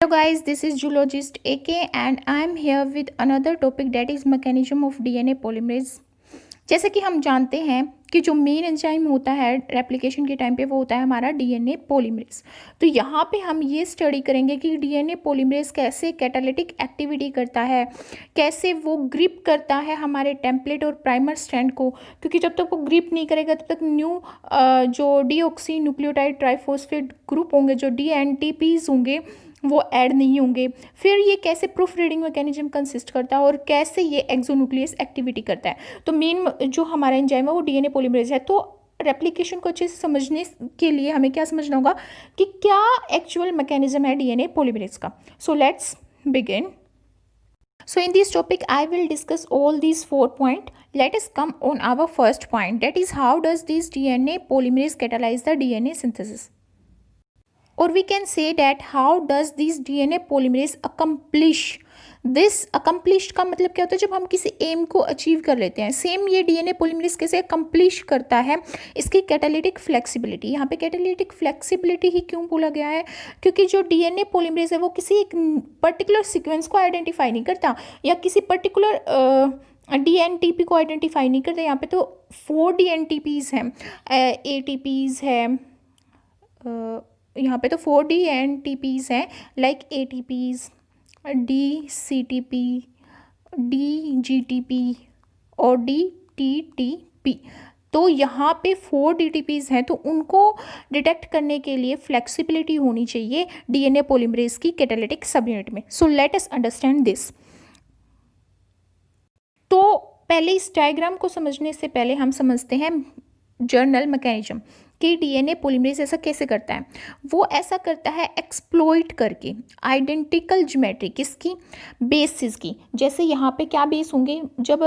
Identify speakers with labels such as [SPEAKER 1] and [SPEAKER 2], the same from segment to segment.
[SPEAKER 1] Hello guys, this is Zoologist AK and I am here with another topic that is mechanism of DNA polymerase। जैसे कि हम जानते हैं कि जो मेन एंजाइम होता है रेप्लिकेशन के टाइम पे वो होता है हमारा डीएनए पॉलीमरेज। तो यहाँ पे हम ये स्टडी करेंगे कि डीएनए पॉलीमरेज कैसे कैटालिटिक एक्टिविटी करता है, कैसे वो ग्रिप करता है हमारे टेम्पलेट और प्राइमर स्ट्रैंड को, क्योंकि जब तक वो ग्रिप नहीं करेगा तब तक न्यू जो डीऑक्सी न्यूक्लियोटाइड ट्राइफॉस्फेट ग्रुप होंगे, जो डीएनटीपीज होंगे, वो ऐड नहीं होंगे। फिर ये कैसे प्रूफ रीडिंग मैकेनिज्म कंसिस्ट करता है और कैसे ये एक्सोन्यूक्लियस एक्टिविटी करता है। तो मेन जो हमारा एंजाइम है वो डीएनए पॉलीमरेज है। तो रेप्लिकेशन को अच्छे से समझने के लिए हमें क्या समझना होगा कि क्या एक्चुअल मैकेनिज्म है डीएनए पॉलीमरेज का। So let's begin. So in this topic I will discuss all these 4 points. Let us come on our first point, that is how does this DNA polymerase catalyze the DNA synthesis. Or we can say that how does this DNA polymerase accomplish this। accomplished का मतलब क्या होता है, जब हम किसी M को achieve कर लेते हैं। सेम ये डीएनए पॉलीमरेज कैसे अकम्प्लिश करता है, इसकी कैटालिटिक फ्लेक्सिबिलिटी। यहाँ पे कैटालिटिक फ्लेक्सिबिलिटी ही क्यों बोला गया है, क्योंकि जो डीएनए पॉलीमरेज है वो किसी एक पर्टिकुलर सीक्वेंस को आइडेंटिफाई नहीं करता या किसी पर्टिकुलर डीएनटीपी को आइडेंटिफाई नहीं करता। यहाँ पे तो 4 डीएनटीपीज हैं, एटीपीज है, यहाँ पे तो 4 डीएनटीपीज हैं, लाइक एटीपीज, डीसीटीपी, डीजीटीपी और डीटीटीपी। तो यहाँ पे 4 डीटीपीज हैं, तो उनको डिटेक्ट करने के लिए फ्लेक्सिबिलिटी होनी चाहिए डीएनए पॉलीमरेज की कैटालिटिक सब यूनिट में। So let us understand this. तो पहले इस डायग्राम को समझने से पहले हम समझते हैं जर्नल मैकेनिज्म कि डीएनए पॉलीमरेज ऐसा कैसे करता है। वो ऐसा करता है एक्सप्लॉइट करके आइडेंटिकल ज्योमेट्री, किसकी, बेसिस की। जैसे यहाँ पे क्या बेस होंगे, जब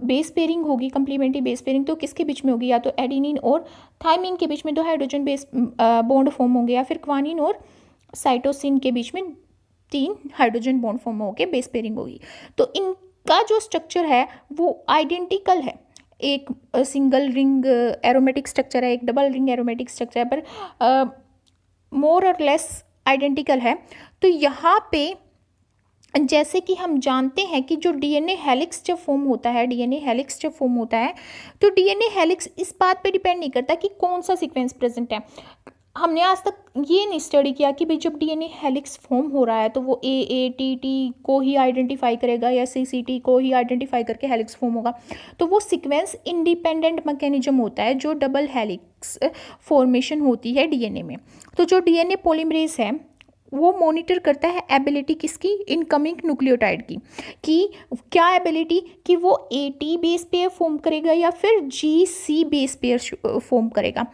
[SPEAKER 1] बेस पेयरिंग होगी, कंप्लीमेंट्री बेस पेयरिंग, तो किसके बीच में होगी, या तो एडिनिन और थाइमिन के बीच में 2 हाइड्रोजन बेस बॉन्ड फॉर्म होंगे, या फिर क्वानिन और साइटोसिन के बीच में 3 हाइड्रोजन बॉन्ड फॉर्म होकर बेस पेयरिंग होगी। तो इनका जो स्ट्रक्चर है वो आइडेंटिकल है। एक सिंगल रिंग एरोमेटिक स्ट्रक्चर है, एक डबल रिंग एरोमेटिक स्ट्रक्चर है, पर मोर और लेस आइडेंटिकल है। तो यहाँ पे जैसे कि हम जानते हैं कि जो डीएनए हेलिक्स जब फॉर्म होता है, डीएनए हेलिक्स जब फॉर्म होता है तो डीएनए हेलिक्स इस बात पे डिपेंड नहीं करता कि कौन सा सीक्वेंस प्रेजेंट है। हमने आज तक ये नहीं स्टडी किया कि भाई जब डीएनए हेलिक्स फॉर्म हो रहा है तो वो टी को ही आइडेंटिफाई करेगा या टी को ही आइडेंटिफाई करके हेलिक्स फॉर्म होगा। तो वो सीक्वेंस इंडिपेंडेंट मैकेनिज्म होता है जो डबल हेलिक्स फॉर्मेशन होती है डीएनए में। तो जो डीएनए पॉलीमरेज है वो मॉनिटर करता है एबिलिटी किसकी, इनकमिंग न्यूक्लियोटाइड की, कि क्या एबिलिटी कि वो एटी बेस पेयर फॉर्म करेगा या फिर जीसी बेस पेयर फॉर्म करेगा।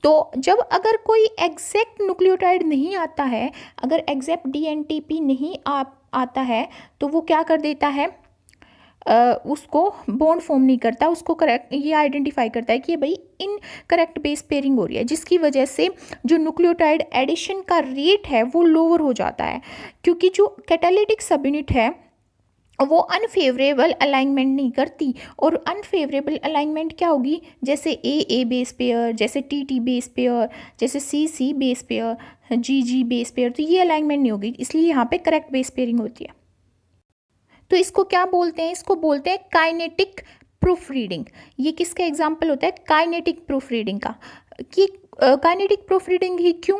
[SPEAKER 1] तो जब अगर कोई एग्जैक्ट न्यूक्लियोटाइड नहीं आता है, अगर एग्जैक्ट डीएनटीपी नहीं आता है, तो वो क्या कर देता है, उसको बॉन्ड फॉर्म नहीं करता, उसको करेक्ट ये आइडेंटिफाई करता है कि भाई इन करेक्ट बेस पेयरिंग हो रही है, जिसकी वजह से जो न्यूक्लियोटाइड एडिशन का रेट है वो लोअर हो जाता है, क्योंकि जो कैटालिटिक सब यूनिट है वो अनफेवरेबल अलाइनमेंट नहीं करती। और अनफेवरेबल अलाइनमेंट क्या होगी, जैसे ए बेस पेयर, जैसे टी बेस पेयर, जैसे सी बेस पेयर, जी बेस पेयर, तो ये अलाइनमेंट नहीं होगी, इसलिए यहाँ पे करेक्ट बेस पेयरिंग होती है। तो इसको क्या बोलते हैं, इसको बोलते हैं काइनेटिक प्रूफ रीडिंग। ये किसका एग्जाम्पल होता है, काइनेटिक प्रूफ रीडिंग का। कि काइनेटिक प्रूफ रीडिंग ही क्यों,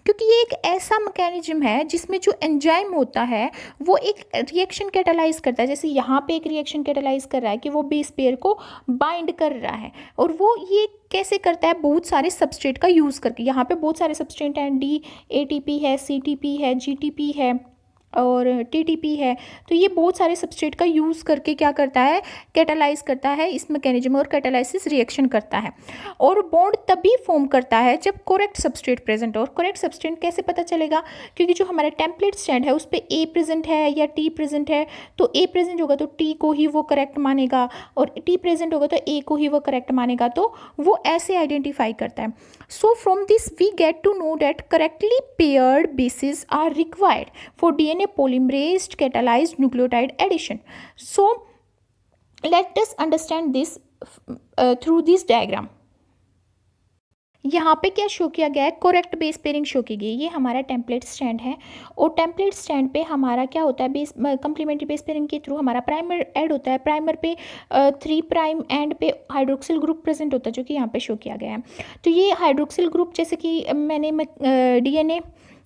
[SPEAKER 1] क्योंकि ये एक ऐसा मैकेनिज्म है जिसमें जो एंजाइम होता है वो एक रिएक्शन कैटालाइज करता है। जैसे यहाँ पे एक रिएक्शन कैटालाइज कर रहा है कि वो बेस पेयर को बाइंड कर रहा है, और वो ये कैसे करता है, बहुत सारे सबस्ट्रेट का यूज़ करके। यहाँ पे बहुत सारे सबस्ट्रेट हैं, DATP है, CTP है, GTP है और TTP है। तो ये बहुत सारे सबस्ट्रेट का यूज़ करके क्या करता है, कैटालाइज करता है इस मैकेनिज्म, और कैटालाइसिस रिएक्शन करता है। और बॉन्ड तभी फॉर्म करता है जब करेक्ट सबस्ट्रेट प्रेजेंट हो। और करेक्ट सबस्ट्रेट कैसे पता चलेगा, क्योंकि जो हमारा टेम्पलेट स्टैंड है उस पर A प्रेजेंट है या T प्रेजेंट है, तो A प्रेजेंट होगा तो T को ही वो करेक्ट मानेगा, और T प्रेजेंट होगा तो A को ही वो करेक्ट मानेगा। तो वो ऐसे आइडेंटिफाई करता है। So from this we get to know that correctly paired bases are required for DNA polymerase catalyzed nucleotide addition. So let us understand this through this diagram. यहाँ पे क्या शो किया गया है, करेक्ट बेस पेयरिंग शो की गई है। ये हमारा टेम्पलेट स्टैंड है और टेम्पलेट स्टैंड पे हमारा क्या होता है, बेस कंप्लीमेंट्री बेस पेयरिंग के थ्रू हमारा प्राइमर ऐड होता है। प्राइमर पे 3' एंड पे हाइड्रोक्सिल ग्रुप प्रेजेंट होता है, जो कि यहाँ पे शो किया गया है। तो ये हाइड्रोक्सिल ग्रुप, जैसे कि मैंने DNA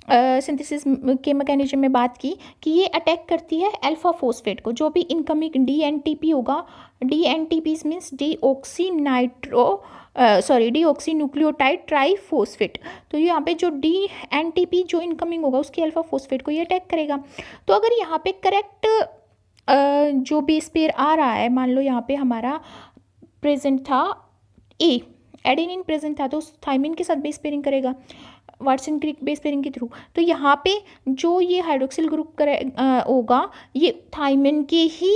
[SPEAKER 1] सिंथेसिस के मैकेनिज्म में बात की कि ये अटैक करती है अल्फा फोस्फेट को। जो भी इनकमिंग DNTP होगा, DNTP means deoxy nucleotide triphosphate. तो यहाँ पे जो DNTP जो इनकमिंग होगा उसकी अल्फा फोस्फेट को ये अटैक करेगा। तो अगर यहाँ पे करेक्ट जो बेस पेयर आ रहा है, मान लो यहाँ पे हमारा प्रेजेंट था एडेनिन प्रेजेंट था, तो उस थाइमिन के साथ बेस पेयरिंग करेगा वाटसन क्रिक बेस पेयरिंग के थ्रू। तो यहाँ पे जो ये हाइड्रोक्सिल ग्रुप होगा, ये थाइमिन के ही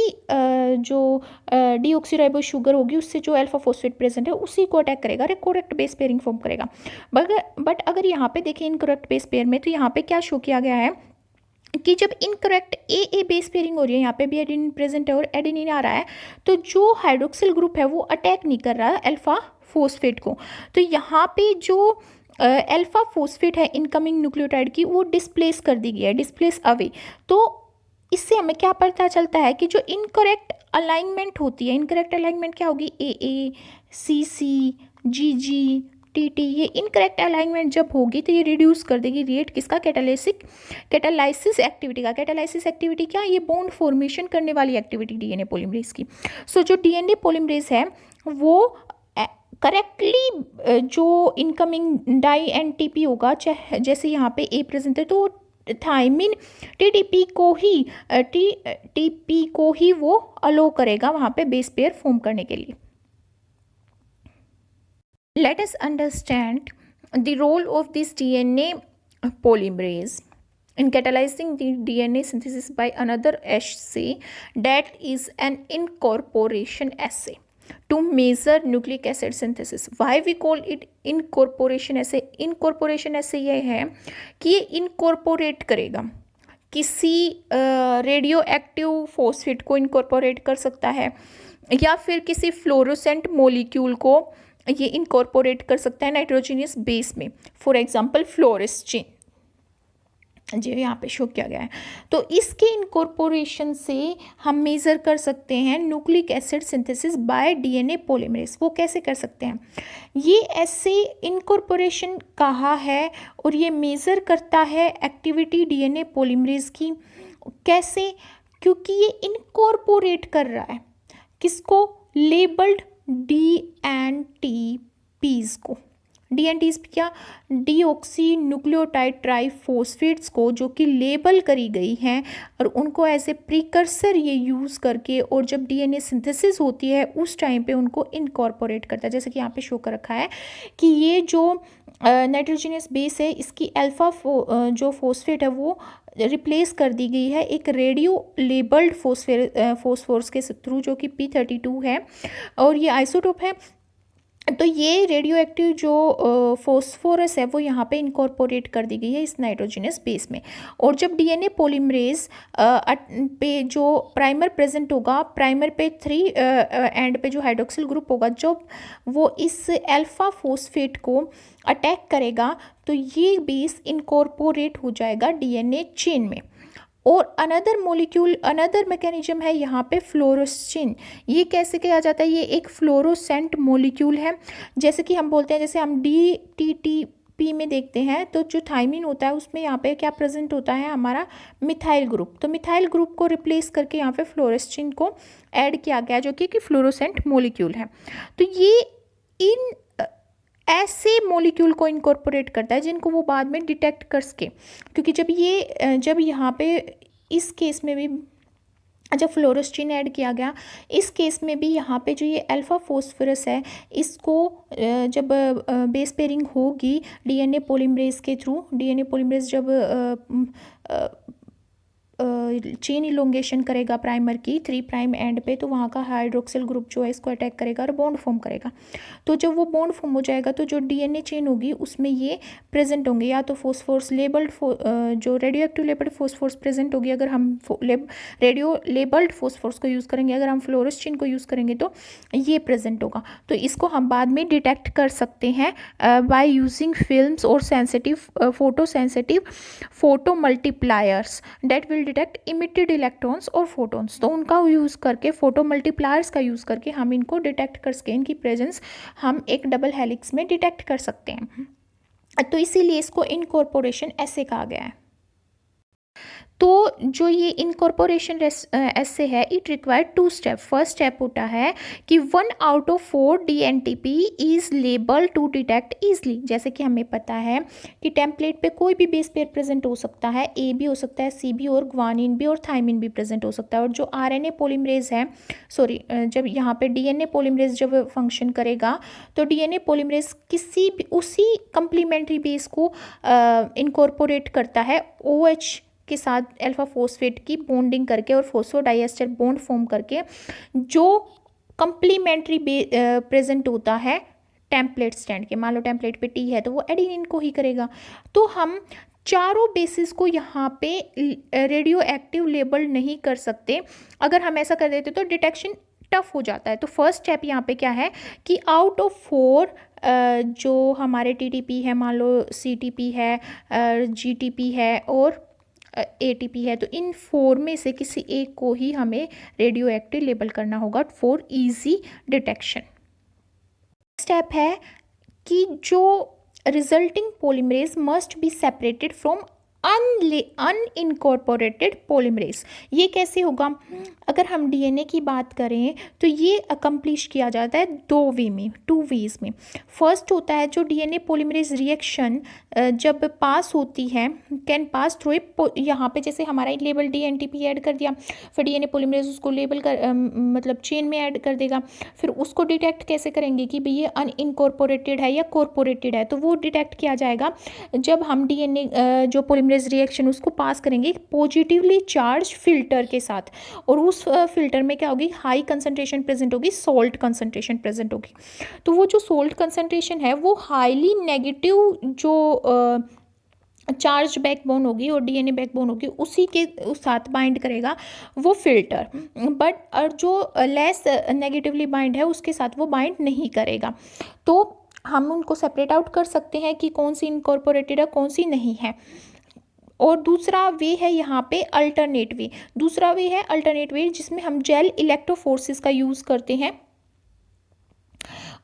[SPEAKER 1] जो डीऑक्सीराइबो शुगर होगी उससे जो अल्फा फोस्फेट प्रेजेंट है उसी को अटैक करेगा, करेक्ट बेस पेयरिंग फॉर्म करेगा। बट अगर यहाँ पे देखें इनकरेक्ट बेस पेयर में, तो यहाँ पे क्या शो किया गया है कि जब इनकरेक्ट ए बेस पेयरिंग हो रही है, यहाँ पे भी एडेनिन प्रेजेंट है और एडेनिन आ रहा है, तो जो हाइड्रोक्सिल ग्रुप है वो अटैक नहीं कर रहा है अल्फा फोस्फेट को। तो यहाँ पे जो अल्फा फोस्फेट है इनकमिंग न्यूक्लियोटाइड की, वो डिस्प्लेस कर दी गई है, डिस्प्लेस अवे। तो इससे हमें क्या पता चलता है कि जो इनकरेक्ट अलाइनमेंट होती है, इनकरेक्ट अलाइनमेंट क्या होगी, AA, CC, GG, TT, ये इनकरेक्ट अलाइनमेंट जब होगी तो ये रिड्यूस कर देगी रेट किसका, कैटालाइसिस एक्टिविटी का। कैटालाइसिस एक्टिविटी क्या, ये बॉन्ड फॉर्मेशन करने वाली एक्टिविटी DNA पॉलीमरेज की। सो जो DNA पॉलीमरेज है वो करेक्टली जो इनकमिंग DNTP होगा, चाहे जैसे यहाँ पे A प्रेजेंट है, तो थाइमिन TTP को ही वो अलो करेगा वहाँ पे बेस पेयर फॉर्म करने के लिए। Let us understand the role of this DNA polymerase in catalyzing the DNA synthesis by another assay, that is an incorporation assay to measure nucleic acid synthesis. Why we call it incorporation assay? Incorporation assay ये है कि ये incorporate करेगा, किसी radio active phosphate को incorporate कर सकता है, या फिर किसी फ्लोरोसेंट मोलिक्यूल को ये इनकॉर्पोरेट कर सकता है नाइट्रोजनियस बेस में। फॉर एग्जांपल फ्लोरेस्टिन, जो यहाँ पे शो किया गया है। तो इसके इनकॉर्पोरेशन से हम मेज़र कर सकते हैं nucleic acid synthesis by DNA polymerase. वो कैसे कर सकते हैं, ये ऐसे इनकॉर्पोरेशन कहा है और ये मेज़र करता है एक्टिविटी DNA पॉलीमरेज की। कैसे, क्योंकि ये इनकॉर्पोरेट कर रहा है किसको, लेबल्ड DNTPs को। DNTs क्या, डीऑक्सी न्यूक्लियोटाइड ट्राईफोस्फेट्स को, जो कि लेबल करी गई हैं और उनको एज ए प्रीकर्सर ये यूज़ करके, और जब DNA सिंथेसिस होती है उस टाइम पे उनको इनकॉर्पोरेट करता है। जैसे कि यहाँ पे शो कर रखा है कि ये जो नाइट्रोजनियस बेस है, इसकी अल्फा जो फोस्फेट है वो रिप्लेस कर दी गई है एक रेडियो लेबल्ड फोस्फोरस के थ्रू, जो कि P32 है और ये आइसोटोप है। तो ये रेडियो एक्टिव जो फोस्फोरस है वो यहाँ पे इनकॉर्पोरेट कर दी गई है इस नाइट्रोजनस बेस में। और जब DNA पॉलीमरेज पे जो प्राइमर प्रेजेंट होगा, प्राइमर पे 3 एंड पे जो हाइड्रोक्सिल ग्रुप होगा, जब वो इस अल्फा फोस्फेट को अटैक करेगा तो ये बेस इनकॉर्पोरेट हो जाएगा DNA चेन में। और अनदर मैकेनिज्म है यहाँ पे फ्लोरोसिन। ये कैसे किया जाता है, ये एक फ्लोरोसेंट मॉलिक्यूल है। जैसे कि हम बोलते हैं, जैसे हम DTTP में देखते हैं तो जो थाइमिन होता है उसमें यहाँ पे क्या प्रेजेंट होता है, हमारा मिथाइल ग्रुप। तो मिथाइल ग्रुप को रिप्लेस करके यहाँ पे फ्लोरोसिन को ऐड किया गया, जो कि फ्लोरोसेंट मॉलिक्यूल है। तो ये इन ऐसे मॉलिक्यूल को इनकॉर्पोरेट करता है जिनको वो बाद में डिटेक्ट कर सके। क्योंकि जब यहाँ पे इस केस में भी जब फ्लोरोस्टिन ऐड किया गया, इस केस में भी यहाँ पे जो ये अल्फा फोस्फोरस है, इसको जब बेस पेयरिंग होगी DNA पॉलीमरेज के थ्रू, DNA पॉलीमरेज जब चेन इलोंगेशन करेगा प्राइमर की 3 प्राइम एंड पे, तो वहाँ का हाइड्रोक्सिल ग्रुप जो है इसको अटैक करेगा और बॉन्ड फॉर्म करेगा। तो जब वो बॉन्ड फॉर्म हो जाएगा तो जो डीएनए चेन होगी उसमें ये प्रेजेंट होंगे, या तो फोस्फोर्स लेबल्ड जो रेडियो एक्टिव लेबल्ड फोस्फोर्स प्रेजेंट होगी अगर हम रेडियो लेबल्ड फोस्फोर्स को यूज़ करेंगे, अगर हम फ्लोरोसिन को यूज़ करेंगे तो ये प्रेजेंट होगा। तो इसको हम बाद में डिटेक्ट कर सकते हैं बाय यूजिंग फिल्म्स और sensitive photo sensitive photo multipliers that will detect emitted electrons और फोटोन्स। तो उनका यूज़ करके, फोटो मल्टीप्लायर्स का यूज़ करके हम इनको डिटेक्ट कर सकें, इनकी प्रेजेंस हम एक डबल हेलिक्स में डिटेक्ट कर सकते हैं। तो इसीलिए इसको इनकॉर्पोरेशन ऐसे कहा गया है। तो जो ये इनकॉर्पोरेशन ऐसे है, it required 2 step. First step होता है कि 1 out of 4 DNTP is label to detect easily. जैसे कि हमें पता है कि टेम्पलेट पे कोई भी बेस पेयर प्रेजेंट हो सकता है, ए भी हो सकता है, सी भी, और ग्वानिन भी और थाइमिन भी प्रेजेंट हो सकता है। और जो RNA पॉलीमरेज है, जब यहाँ पे DNA पॉलीमरेज जब फंक्शन करेगा तो DNA पॉलीमरेज किसी भी उसी कंप्लीमेंट्री बेस को इनकॉर्पोरेट करता है OH के साथ अल्फा फोस्फेट की बॉन्डिंग करके और फोस्फोडाइएस्टर बॉन्ड फॉर्म करके, जो कंप्लीमेंट्री प्रेजेंट होता है टेम्पलेट स्टैंड के। मान लो टेम्पलेट पे T है तो वो एडेनिन को ही करेगा। तो हम चारों बेसिस को यहाँ पे रेडियो एक्टिव लेबल नहीं कर सकते। अगर हम ऐसा कर देते तो डिटेक्शन टफ हो जाता है। तो फर्स्ट स्टेप यहाँ पे क्या है कि आउट ऑफ 4 जो हमारे TTP है, मान लो CTP है, GTP है और ATP है, तो इन 4 में से किसी एक को ही हमें रेडियो एक्टिव लेबल करना होगा फॉर इजी डिटेक्शन। स्टेप है कि जो resulting polymerase must be separated from unincorporated polymerase. ये कैसे होगा? अगर हम DNA की बात करें तो ये अकम्प्लिश किया जाता है 2 वेज में। फर्स्ट होता है जो DNA पॉलीमरेज रिएक्शन जब पास होती है, कैन पास थ्रू यहाँ पे जैसे हमारा लेबल DNTP ऐड कर दिया, फिर DNA पॉलीमरेज उसको लेबल कर मतलब चेन में ऐड कर देगा। फिर उसको डिटेक्ट कैसे करेंगे कि भाई ये अनइनकॉर्पोरेटेड है या कॉर्पोरेटेड है? तो वो डिटेक्ट किया जाएगा जब हम DNA जो पॉलीमरेज रिएक्शन उसको पास करेंगे पॉजिटिवली चार्ज फिल्टर के साथ, और उस फिल्टर में क्या होगी, हाई कंसंट्रेशन प्रेजेंट होगी, सॉल्ट कंसंट्रेशन प्रेजेंट होगी। तो वो जो सॉल्ट कंसंट्रेशन है वो हाईली नेगेटिव जो चार्ज बैकबोन होगी और DNA बैकबोन होगी उसी के साथ बाइंड करेगा वो फिल्टर, बट और जो लेस नेगेटिवली बाइंड है उसके साथ वो बाइंड नहीं करेगा। तो हम उनको सेपरेट आउट कर सकते हैं कि कौन सी इनकॉर्पोरेटेड है, कौन सी नहीं है। और दूसरा वे है यहाँ पे अल्टरनेट वे। दूसरा वे है अल्टरनेट वे जिसमें हम जेल इलेक्ट्रोफोर्सिस का यूज़ करते हैं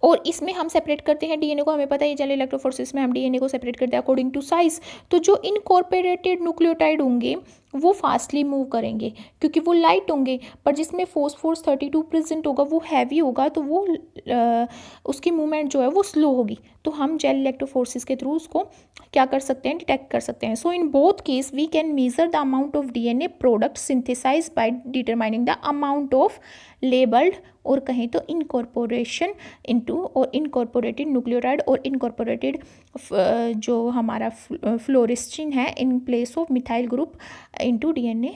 [SPEAKER 1] और इसमें हम सेपरेट करते हैं DNA को। हमें पता है जेल इलेक्ट्रोफोर्सिस में हम DNA को सेपरेट करते हैं अकॉर्डिंग टू साइज। तो जो इनकॉर्पोरेटेड न्यूक्लियोटाइड होंगे वो फास्टली मूव करेंगे क्योंकि वो लाइट होंगे, पर जिसमें फोस्फोरस 32 प्रेजेंट होगा वो हैवी होगा, तो वो उसकी मूवमेंट जो है वो स्लो होगी। तो हम जेल इलेक्ट्रोफोर्सिस के थ्रू उसको क्या कर सकते हैं, डिटेक्ट कर सकते हैं। So in both case we can measure the amount of DNA product synthesize by determining the amount of labelled और कहें तो इनकॉर्पोरेशन इनटू और इनकॉर्पोरेटेड न्यूक्लियोटाइड और इनकॉर्पोरेटेड जो हमारा फ्लोरिस्टिन है in place of methyl group into DNA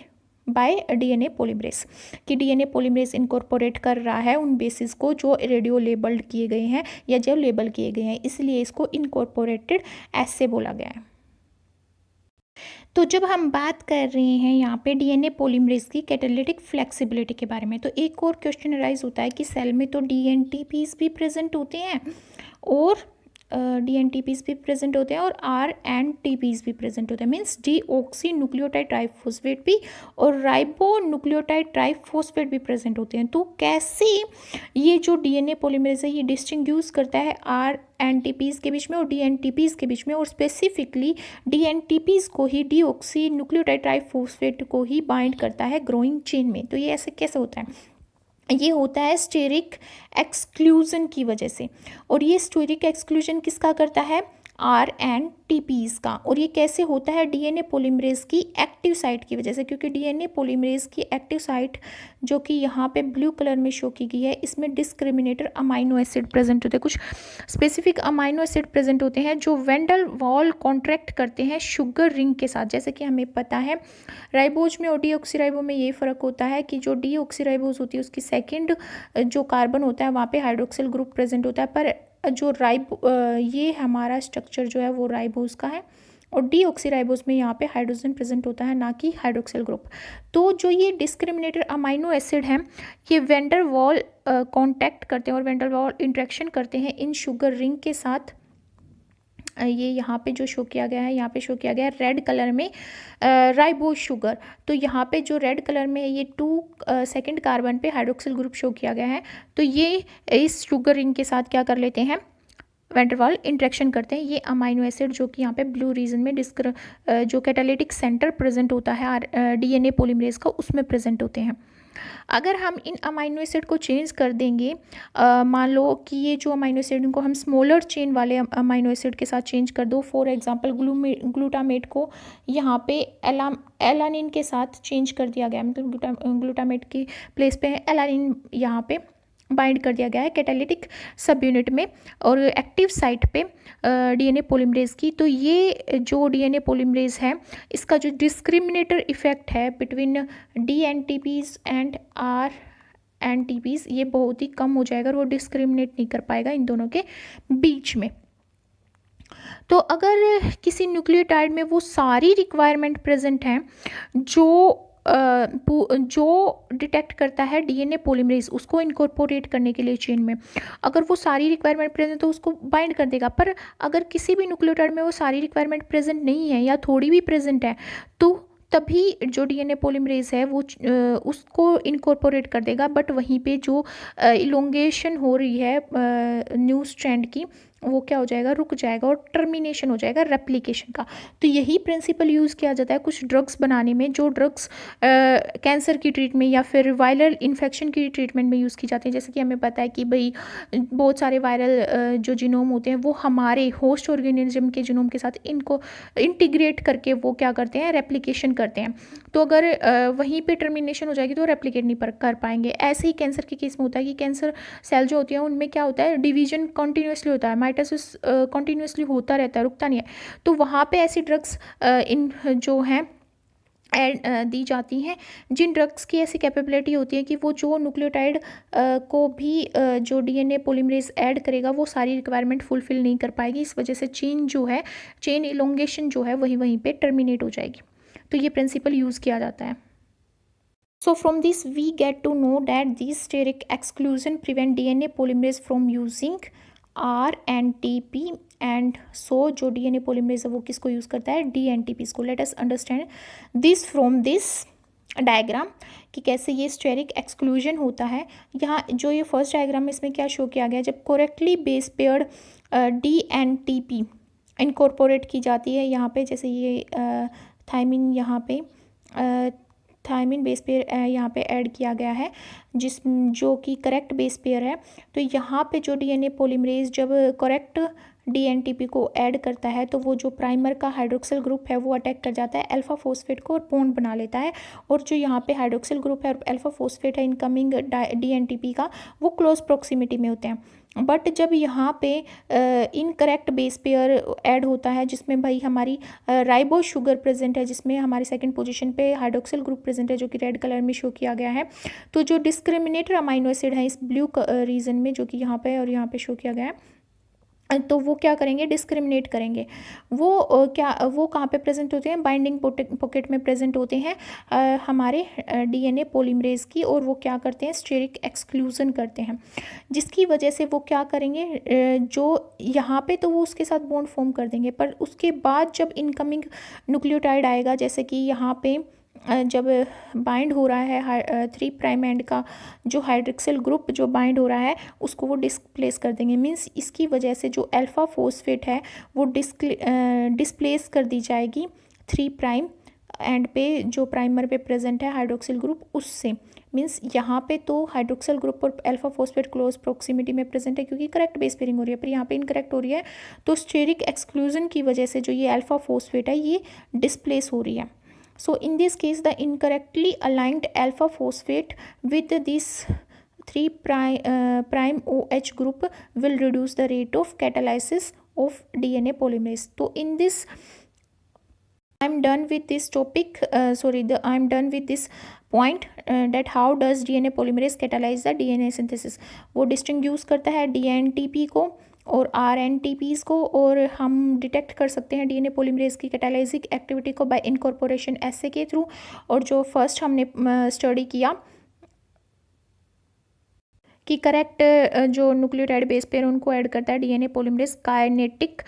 [SPEAKER 1] by DNA polymerase. कि DNA पॉलीमरेज इनकॉर्पोरेट कर रहा है उन बेसिस को जो रेडियो लेबल्ड किए गए हैं या जो लेबल किए गए हैं, इसलिए इसको इनकॉर्पोरेटेड ऐसे बोला गया है। तो जब हम बात कर रहे हैं यहाँ पे DNA पॉलीमरेज की कैटालिटिक फ्लेक्सिबिलिटी के बारे में, तो एक और क्वेश्चन अराइज होता है कि सेल में तो DNTPs भी प्रेजेंट होते हैं और DNTPs भी प्रेजेंट होते हैं और RNTPs भी प्रेजेंट होते हैं, मीन्स डीऑक्सी न्यूक्लियोटाइड ट्राइफॉस्फेट भी और राइबो न्यूक्लियोटाइड ट्राइफॉस्फेट भी प्रेजेंट होते हैं। तो कैसे ये जो DNA पॉलीमरेज है ये डिस्टिंग्विश करता है RNTPs के बीच में और DNTPs के बीच में, और स्पेसिफिकली DNTPs को ही डीऑक्सी न्यूक्लियोटाइड ट्राइफॉस्फेट को ही बाइंड करता है ग्रोइंग चेन में। तो ये ऐसे कैसे होता है? ये होता है स्टेरिक एक्सक्लूजन की वजह से। और ये स्टेरिक एक्सक्लूजन किसका करता है? आर एन टी पीज़ का। और ये कैसे होता है? डीएनए पॉलीमरेज की एक्टिव साइट की वजह से, क्योंकि डीएनए पॉलीमरेज की एक्टिव साइट जो कि यहाँ पे ब्लू कलर में शो की गई है, इसमें डिस्क्रिमिनेटर अमाइनो एसिड प्रेजेंट होते हैं। कुछ स्पेसिफिक अमाइनो एसिड प्रेजेंट होते हैं जो वेंडल वॉल कॉन्ट्रैक्ट करते हैं शुगर रिंग के साथ। जैसे कि हमें पता है राइबोज में और डीऑक्सीराइबो में ये फ़र्क होता है कि जो डीऑक्सीराइबोज होती है उसकी सेकेंड जो कार्बन होता है वहाँ पे हाइड्रोक्सिल ग्रुप प्रेजेंट होता है, पर जो ये हमारा स्ट्रक्चर जो है वो राइबोज का है, और डीऑक्सीराइबोज में यहाँ पे हाइड्रोजन प्रेजेंट होता है, ना कि हाइड्रोक्सिल ग्रुप। तो जो ये डिस्क्रिमिनेटर अमाइनो एसिड हैं, ये वेंडर वॉल कॉन्टैक्ट करते हैं और वेंडर वॉल इंट्रैक्शन करते हैं इन शुगर रिंग के साथ। ये यहाँ पे जो शो किया गया है, यहाँ पे शो किया गया है रेड कलर में राइबोज शुगर। तो यहाँ पे जो रेड कलर में ये 2 सेकंड कार्बन पे हाइड्रोक्सिल ग्रुप शो किया गया है। तो ये इस शुगर रिंग के साथ क्या कर लेते हैं? वेंडरवाल इंट्रैक्शन करते हैं। ये अमाइनो एसिड जो कि यहाँ पे ब्लू रीजन में जो कैटालिटिक सेंटर प्रेजेंट होता है डीएनए पॉलीमरेज का, उसमें प्रेजेंट होते हैं। अगर हम इन अमाइनो एसिड को चेंज कर देंगे, मान लो कि ये जो अमाइनो एसिड इनको हम स्मॉलर चेन वाले अमाइनो एसिड के साथ चेंज कर दो, फॉर एग्जांपल ग्लूटामेट को यहाँ पे एलानिन के साथ चेंज कर दिया गया, मतलब ग्लूटामेट की प्लेस पे एलानिन यहाँ पे बाइंड कर दिया गया है कैटालिटिक सब यूनिट में और एक्टिव साइट पे डीएनए पॉलीमरेज की। तो ये जो डीएनए पॉलीमरेज है, इसका जो डिस्क्रिमिनेटर इफेक्ट है बिटवीन डीएनटीपीज एंड आर एनटीपीज, ये बहुत ही कम हो जाएगा और वो डिस्क्रिमिनेट नहीं कर पाएगा इन दोनों के बीच में। तो अगर किसी न्यूक्लियोटाइड में वो सारी रिक्वायरमेंट प्रेजेंट हैं जो डिटेक्ट करता है डीएनए पॉलीमरेज उसको इनकॉर्पोरेट करने के लिए चेन में, अगर वो सारी रिक्वायरमेंट प्रेजेंट तो उसको बाइंड कर देगा। पर अगर किसी भी न्यूक्लियोटाइड में वो सारी रिक्वायरमेंट प्रेजेंट नहीं है या थोड़ी भी प्रेजेंट है, तो तभी जो डीएनए पॉलीमरेज है वो उसको इनकॉर्पोरेट कर देगा। बट वहीं पे जो इलोंगेशन हो रही है न्यू स्ट्रैंड की, वो क्या हो जाएगा? रुक जाएगा और टर्मिनेशन हो जाएगा रेप्लिकेशन का। तो यही प्रिंसिपल यूज़ किया जाता है कुछ ड्रग्स बनाने में, जो ड्रग्स कैंसर की ट्रीटमेंट या फिर वायरल इन्फेक्शन की ट्रीटमेंट में यूज़ की जाती है। जैसे कि हमें पता है कि भाई बहुत सारे वायरल जो जीनोम होते हैं वो हमारे होस्ट ऑर्गेनिज्म के जीनोम के साथ इनको इंटीग्रेट करके वो क्या करते हैं? रेप्लिकेशन करते हैं। तो अगर वहीं पे टर्मिनेशन हो जाएगी तो रेप्लिकेट नहीं कर पाएंगे। ऐसे ही कैंसर के केस में होता है कि कैंसर सेल जो होती है उनमें क्या होता है? डिवीजन कॉन्टीन्यूसली होता है, माइटोसिस कॉन्टीन्यूसली होता रहता है, रुकता नहीं है। तो वहाँ पे ऐसी ड्रग्स इन जो हैं दी जाती हैं, जिन ड्रग्स की ऐसी कैपेबिलिटी होती है कि वो जो न्यूक्लियोटाइड को भी जो डीएनए पॉलीमरेज ऐड करेगा वो सारी रिक्वायरमेंट फुलफिल नहीं कर पाएगी। इस वजह से चेन इलोंगेशन जो है वहीं पे टर्मिनेट हो जाएगी। तो ये प्रिंसिपल यूज़ किया जाता है। So from this we get to know that these steric exclusion prevent DNA polymerase from using RNTP and so जो DNA polymerase है वो किसको यूज़ करता है? DNTPs को। Let us understand this from this diagram कि कैसे ये स्टेरिक एक्सक्लूजन होता है। यहाँ जो ये फर्स्ट डायग्राम इसमें क्या शो किया गया, जब correctly base paired DNTP incorporate की जाती है यहाँ पे, जैसे ये थायमिन यहाँ पे थायमिन बेस पेयर यहाँ पे ऐड किया गया है जो कि करेक्ट बेस पेयर है। तो यहाँ पे जो डीएनए पॉलीमरेज जब करेक्ट डीएनटीपी को ऐड करता है तो वो जो प्राइमर का हाइड्रोक्सिल ग्रुप है वो अटैक कर जाता है अल्फा फोस्फेट को और बॉन्ड बना लेता है। और जो यहाँ पे हाइड्रोक्सिल ग्रुप है और अल्फा फोस्फेट है इनकमिंग डीएनटीपी का, वो क्लोज प्रॉक्सिमिटी में होते हैं। बट जब यहाँ पे इनकरेक्ट बेस पेयर ऐड होता है जिसमें भाई हमारी राइबोज शुगर प्रेजेंट है, जिसमें हमारी सेकंड पोजीशन पे हाइड्रोक्सिल ग्रुप प्रेजेंट है जो कि रेड कलर में शो किया गया है। तो जो डिस्क्रिमिनेटर अमाइनो एसिड है इस ब्लू रीजन में जो कि यहाँ पे और यहाँ पे शो किया गया है, तो वो क्या करेंगे? डिस्क्रिमिनेट करेंगे। वो कहाँ पे प्रेजेंट होते हैं? बाइंडिंग पॉकेट में प्रेजेंट होते हैं हमारे डीएनए पॉलीमरेज की, और वो क्या करते हैं? स्टेरिक एक्सक्लूजन करते हैं, जिसकी वजह से वो क्या करेंगे? जो यहाँ पे तो वो उसके साथ बॉन्ड फॉर्म कर देंगे, पर उसके बाद जब इनकमिंग न्यूक्लियोटाइड आएगा, जैसे कि यहाँ पे जब बाइंड हो रहा है 3 प्राइम एंड का जो हाइड्रोक्सिल ग्रुप जो बाइंड हो रहा है उसको वो डिस्प्लेस कर देंगे। मीन्स इसकी वजह से जो अल्फा फोस्फेट है वो डिस्प्लेस कर दी जाएगी 3 प्राइम एंड पे जो प्राइमर पे प्रेजेंट है हाइड्रोक्सिल ग्रुप उससे, मीन्स यहाँ पे तो हाइड्रोक्सिल ग्रुप और अल्फा फॉस्फेट क्लोज प्रोक्सिमिटी में प्रेजेंट है क्योंकि करेक्ट बेस पेयरिंग हो रही है, पर यहाँ पे इनकरेक्ट हो रही है। तो स्टेरिक एक्सक्लूजन की वजह से जो ये अल्फा फॉस्फेट है ये डिस्प्लेस हो रही है। So in this case the incorrectly aligned alpha phosphate with this 3' prime OH group will reduce the rate of catalysis of DNA polymerase. So in this I'm done with this topic, I'm done with this point that how does DNA polymerase catalyze the DNA synthesis. वो distinguish करता है DNTP को और RNTPs को, और हम detect कर सकते हैं डीएनए पॉलीमरेज की कैटालाइजिक एक्टिविटी को बाय इनकॉर्पोरेशन एसे के थ्रू। और जो फर्स्ट हमने स्टडी किया कि करेक्ट जो न्यूक्लियोटाइड बेस पेयर उनको ऐड करता है डीएनए पॉलीमरेज काइनेटिक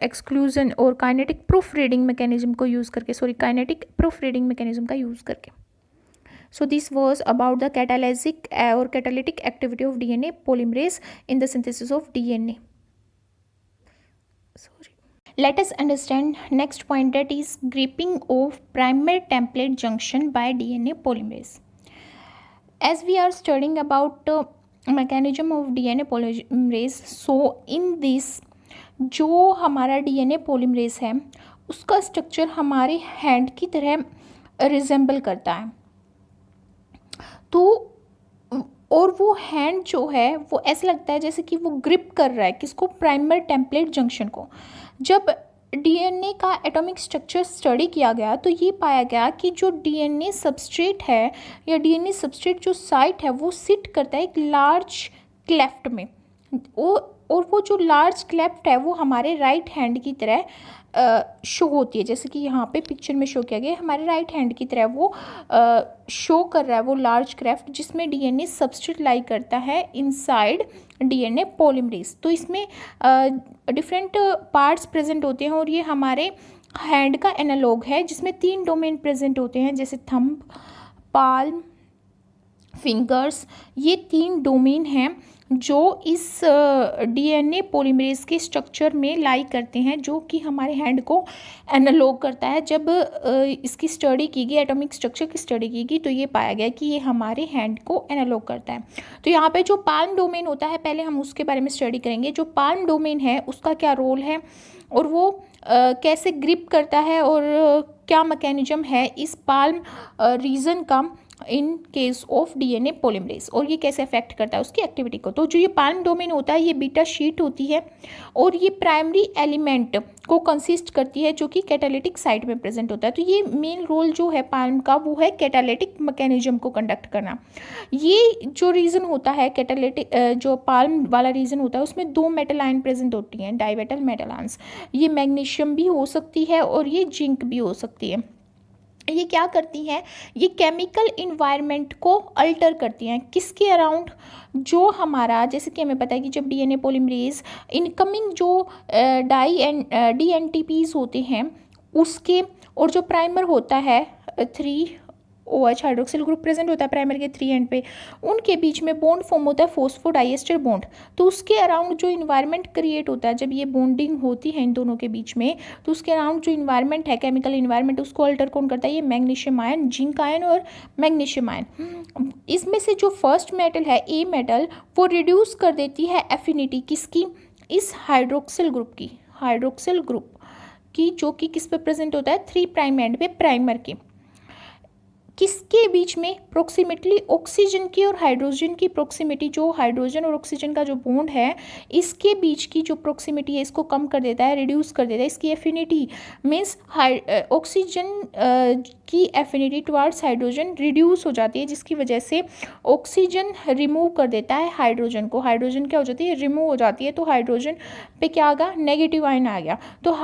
[SPEAKER 1] एक्सक्लूजन और काइनेटिक प्रूफ रीडिंग मैकेनिज्म को यूज़ करके, काइनेटिक प्रूफ रीडिंग मैकेनिज्म का यूज़ करके। So this was about the catalytic और catalytic activity of DNA polymerase in the synthesis of DNA. Let us understand next point, that is gripping of primer template junction by DNA polymerase. As we are studying about mechanism of DNA polymerase, so in this जो हमारा DNA polymerase है उसका structure हमारे hand की तरह resemble करता है। तो और वो हैंड जो है वो ऐसा लगता है जैसे कि वो ग्रिप कर रहा है किसको, प्राइमर टेम्पलेट जंक्शन को। जब डीएनए का एटॉमिक स्ट्रक्चर स्टडी किया गया तो ये पाया गया कि जो डीएनए सबस्ट्रेट है या डीएनए सबस्ट्रेट जो साइट है वो सिट करता है एक लार्ज क्लेफ्ट में, और वो जो लार्ज क्लेफ्ट है वो हमारे राइट हैंड की तरह शो होती है, जैसे कि यहाँ पे पिक्चर में शो किया गया है हमारे राइट हैंड की तरह वो शो कर रहा है वो लार्ज क्लेफ्ट जिसमें डीएनए सबस्ट्रेट लाई करता है इनसाइड डीएनए पॉलीमरेज। तो इसमें डिफरेंट पार्ट्स प्रेजेंट होते हैं और ये हमारे हैंड का एनालॉग है जिसमें 3 डोमेन प्रेजेंट होते हैं, जैसे थंब, पाल्म, फिंगर्स। ये 3 डोमेन हैं जो इस डीएनए पॉलीमरेज के स्ट्रक्चर में लाई करते हैं, जो कि हमारे हैंड को एनालॉग करता है। जब इसकी स्टडी की गई, एटॉमिक स्ट्रक्चर की स्टडी की गई, तो ये पाया गया कि ये हमारे हैंड को एनालॉग करता है। तो यहाँ पे जो पाल्म डोमेन होता है पहले हम उसके बारे में स्टडी करेंगे। जो पाल्म डोमेन है उसका क्या रोल है और वो कैसे ग्रिप करता है और क्या मैकेनिज्म है इस पाल्म रीजन का इन केस ऑफ डीएनए पॉलीमरेज, और ये कैसे अफेक्ट करता है उसकी एक्टिविटी को। तो जो ये पाल्म डोमेन होता है ये बीटा शीट होती है और ये प्राइमरी एलिमेंट को कंसिस्ट करती है जो कि कैटालिटिक साइट में प्रेजेंट होता है। तो ये मेन रोल जो है पाल्म का वो है कैटालिटिक मैकेनिज्म को कंडक्ट करना। ये जो रीजन होता है कैटालिटिक, जो पाल्म वाला रीजन होता है उसमें 2 मेटल आयन प्रेजेंट होती हैं, डाइमेटल मेटल आयंस। ये मैग्नीशियम भी हो सकती है और ये जिंक भी हो सकती है। ये क्या करती हैं, ये केमिकल इन्वायरमेंट को अल्टर करती हैं किसके अराउंड, जो हमारा जैसे कि हमें पता है कि जब डीएनए पॉलीमरेज इनकमिंग जो डीएनटीपीज होते हैं उसके, और जो प्राइमर होता है 3OH हाइड्रोक्सिल ग्रुप प्रेजेंट होता है प्राइमर के 3 एंड पे, उनके बीच में बॉन्ड फॉर्म होता है फोस्फोडाइएस्टर बॉन्ड। तो उसके अराउंड जो इन्वायरमेंट क्रिएट होता है जब ये बॉन्डिंग होती है इन दोनों के बीच में, तो उसके अराउंड जो इन्वायरमेंट है केमिकल इन्वायरमेंट उसको अल्टर कौन करता है, ये मैग्नीशियम आयन, जिंक आयन और मैग्नीशियम आयन। इसमें से जो फर्स्ट मेटल है ए मेटल वो रिड्यूस कर देती है एफिनिटी किसकी, इस हाइड्रोक्सिल ग्रुप की जो कि किस पे प्रेजेंट होता है 3 प्राइम एंड पे प्राइमर के, किसके बीच में, प्रोक्सीमेटली ऑक्सीजन की और हाइड्रोजन की प्रोक्सीमिटी, जो हाइड्रोजन और ऑक्सीजन का जो बॉन्ड है इसके बीच की जो प्रोक्सीमिटी है इसको कम कर देता है, रिड्यूस कर देता है। इसकी एफिनिटी मीन्स ऑक्सीजन की एफिनिटी टुवार्ड्स हाइड्रोजन रिड्यूस हो जाती है, जिसकी वजह से ऑक्सीजन रिमूव कर देता है हाइड्रोजन को। हाइड्रोजन क्या हो जाती है, रिमूव हो जाती है। तो हाइड्रोजन पे क्या आ गया, नेगेटिव आयन आ गया। तो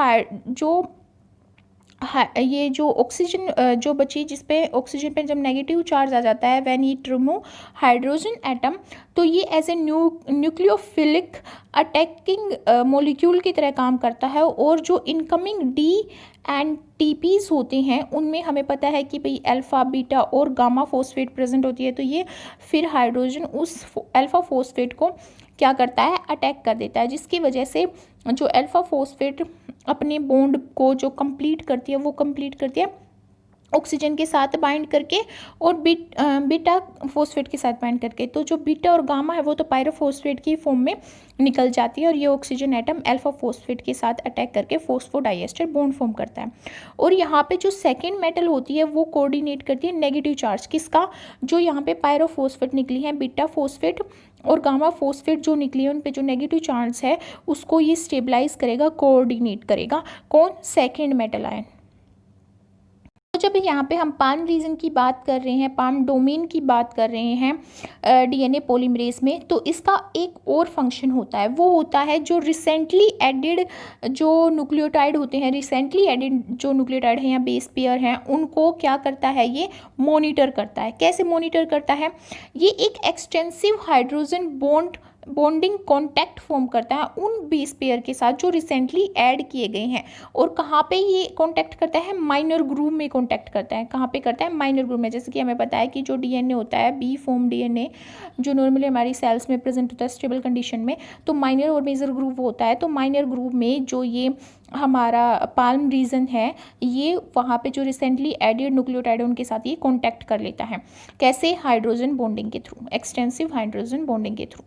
[SPEAKER 1] ये जो ऑक्सीजन जो बची जिस पे ऑक्सीजन पे जब नेगेटिव चार्ज आ जाता है when it remove hydrogen atom, तो ये as a nucleophilic attacking molecule की तरह काम करता है। और जो इनकमिंग डी एंड टीपीज होते हैं उनमें हमें पता है कि भाई अल्फा बीटा और गामा फॉस्फेट प्रेजेंट होती है, तो ये फिर हाइड्रोजन उस अल्फा फॉस्फेट को क्या करता है, अटैक कर देता है, जिसकी वजह से जो अल्फा फॉस्फेट अपने बॉन्ड को जो कंप्लीट करती है वो कंप्लीट करती है ऑक्सीजन के साथ बाइंड करके और बीटा फॉस्फेट के साथ बाइंड करके। तो जो बीटा और गामा है वो तो पायरोफॉस्फेट की फॉर्म में निकल जाती है और ये ऑक्सीजन एटम अल्फा फॉस्फेट के साथ अटैक करके फॉस्फोडाइएस्टर बॉन्ड फॉर्म करता है। और यहाँ पे जो सेकेंड मेटल होती है वो कोऑर्डिनेट करती है नेगेटिव चार्ज किसका, जो यहाँ पे पायरोफॉस्फेट निकली है, बीटा फॉस्फेट और गामा फॉस्फेट जो निकली है उन पे जो नेगेटिव चार्ज है उसको ये स्टेबलाइज करेगा, कोऑर्डिनेट करेगा। कौन, सेकेंड मेटल आयन। तो जब यहाँ पे हम पाल्म रीजन की बात कर रहे हैं, पाल्म डोमेन की बात कर रहे हैं डीएनए पॉलीमरेज में, तो इसका एक और फंक्शन होता है, वो होता है जो रिसेंटली एडिड जो न्यूक्लियोटाइड होते हैं, रिसेंटली एडिड जो न्यूक्लियोटाइड हैं या बेस पेयर हैं, उनको क्या करता है, ये मॉनिटर करता है। कैसे मॉनिटर करता है, ये एक extensive hydrogen bonding contact form करता है उन बेस पेयर के साथ जो रिसेंटली ऐड किए गए हैं। और कहाँ पे ये कॉन्टैक्ट करता है, माइनर ग्रूव में कॉन्टैक्ट करता है। कहाँ पे करता है, माइनर ग्रूव में। जैसे कि हमें पता है कि जो डीएनए होता है, बी फॉर्म डीएनए जो नॉर्मली हमारी सेल्स में प्रेजेंट होता है स्टेबल कंडीशन में, तो माइनर और मेजर ग्रूव होता है। तो माइनर ग्रूव में जो ये हमारा पाल्म रीजन है, ये वहाँ पे जो रिसेंटली एडेड न्यूक्लियोटाइड उनके साथ ये कॉन्टैक्ट कर लेता है। कैसे, हाइड्रोजन बॉन्डिंग के थ्रू, एक्सटेंसिव हाइड्रोजन बॉन्डिंग के थ्रू।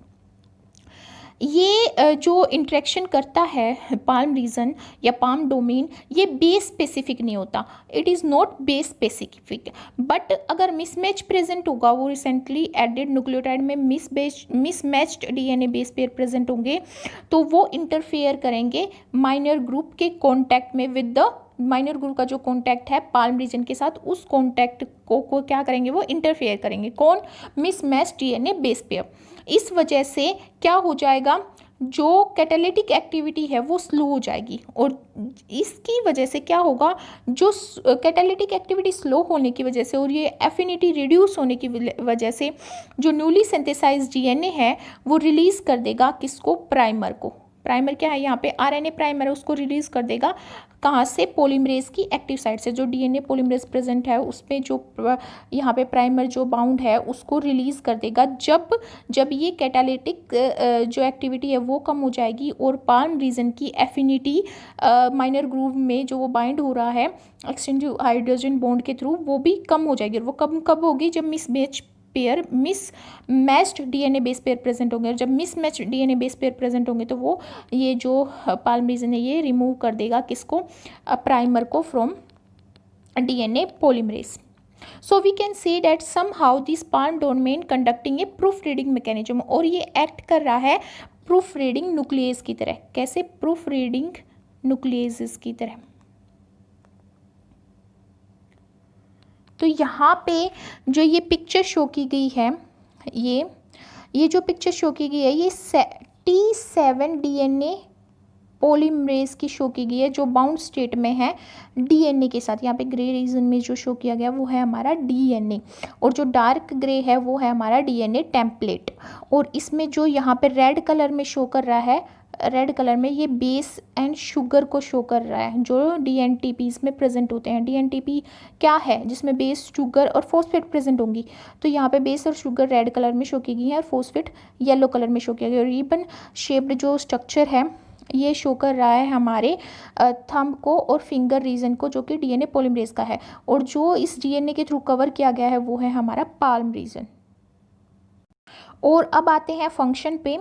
[SPEAKER 1] ये जो इंटरेक्शन करता है पाल्म रीजन या पाल्म डोमेन, ये बेस स्पेसिफिक नहीं होता, it is not base specific. But अगर मिसमैच प्रेजेंट होगा, वो रिसेंटली एडेड न्यूक्लियोटाइड में mismatched DNA base pair present होंगे, तो वो इंटरफेयर करेंगे माइनर ग्रुप के कॉन्टैक्ट में विद द माइनर ग्रुप का जो कॉन्टैक्ट है पाल्म रीजन के साथ, उस कॉन्टैक्ट को क्या करेंगे, वो इंटरफेयर करेंगे। कौन, मिसमैच डीएनए बेस पेयर। इस वजह से क्या हो जाएगा, जो कैटालिटिक एक्टिविटी है वो स्लो हो जाएगी। और इसकी वजह से क्या होगा, जो कैटालिटिक एक्टिविटी स्लो होने की वजह से और ये एफिनिटी रिड्यूस होने की वजह से जो न्यूली सिंथेसाइज्ड डीएनए है वो रिलीज कर देगा किसको, प्राइमर को। प्राइमर क्या है, यहाँ पे आरएनए प्राइमर है, उसको रिलीज कर देगा कहाँ से, पॉलीमरेज की एक्टिव साइट से। जो डीएनए पॉलीमरेज प्रेजेंट है उसमें जो यहाँ पे प्राइमर जो बाउंड है उसको रिलीज कर देगा जब ये कैटालिटिक जो एक्टिविटी है वो कम हो जाएगी और पाल्म रीजन की एफिनिटी माइनर ग्रूव में जो वो बाइंड हो रहा है एक्सटेंसिव हाइड्रोजन बॉन्ड के थ्रू, वो भी कम हो जाएगी। और वो कब होगी, जब mismatched DNA base pair present होंगे। और जब mismatched DNA base pair present होंगे तो वो ये जो पाल्म रीजन है ये रिमूव कर देगा किसको, प्राइमर को from DNA polymerase. So we can say that somehow this palm domain conducting a proofreading mechanism, और ये एक्ट कर रहा है प्रूफ रीडिंग न्यूक्लियस की तरह। कैसे, प्रूफ रीडिंग न्यूक्लियस की तरह। तो यहाँ पे जो ये पिक्चर शो की गई है, ये जो पिक्चर शो की गई है ये T7 डीएनए पॉलीमरेज की शो की गई है जो बाउंड स्टेट में है डीएनए के साथ। यहाँ पे ग्रे रीजन में जो शो किया गया वो है हमारा डीएनए, और जो डार्क ग्रे है वो है हमारा डीएनए टेम्पलेट। और इसमें जो यहाँ पे रेड कलर में शो कर रहा है, रेड कलर में ये बेस एंड शुगर को शो कर रहा है जो डीएनटीपीज में प्रेजेंट होते हैं। डीएनटीपी क्या है, जिसमें बेस, शुगर और फॉस्फेट प्रेजेंट होंगी। तो यहाँ पे बेस और शुगर रेड कलर में शो की गई है और फॉस्फेट येलो कलर में शो किया गया। और रिबन शेप्ड जो स्ट्रक्चर है ये शो कर रहा है हमारे थंब को और फिंगर रीजन को, जो कि डीएनए पॉलीमरेज का है। और जो इस डीएनए के थ्रू कवर किया गया है वो है हमारा पाल्म रीजन। और अब आते हैं फंक्शन पे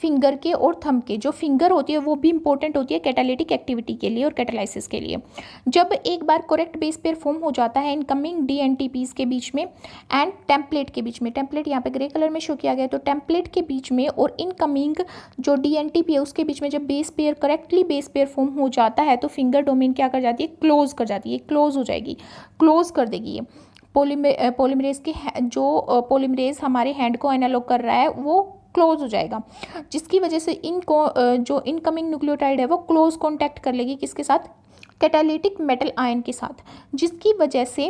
[SPEAKER 1] फिंगर के और थंब के। जो फिंगर होती है वो भी इंपॉर्टेंट होती है कैटालिटिक एक्टिविटी के लिए और कैटालाइसिस के लिए। जब एक बार करेक्ट बेस पेयर फॉर्म हो जाता है इनकमिंग डीएनटीपीज के बीच में एंड टेम्पलेट के बीच में, टेम्पलेट यहाँ पे ग्रे कलर में शो किया गया, तो टेम्पलेट के बीच में और इनकमिंग जो डीएनटीपी है उसके बीच में जब base pair correctly base pair form हो जाता है तो फिंगर डोमेन क्या कर जाती है, क्लोज कर जाती है, क्लोज हो जाएगी, क्लोज कर देगी ये। पॉलीमरेज के जो पॉलीमरेज हमारे हैंड को एनालॉग कर रहा है वो क्लोज हो जाएगा, जिसकी वजह से इनको जो इनकमिंग न्यूक्लियोटाइड है वो क्लोज कांटेक्ट कर लेगी किसके साथ, कैटालिटिक मेटल आयन के साथ, जिसकी वजह से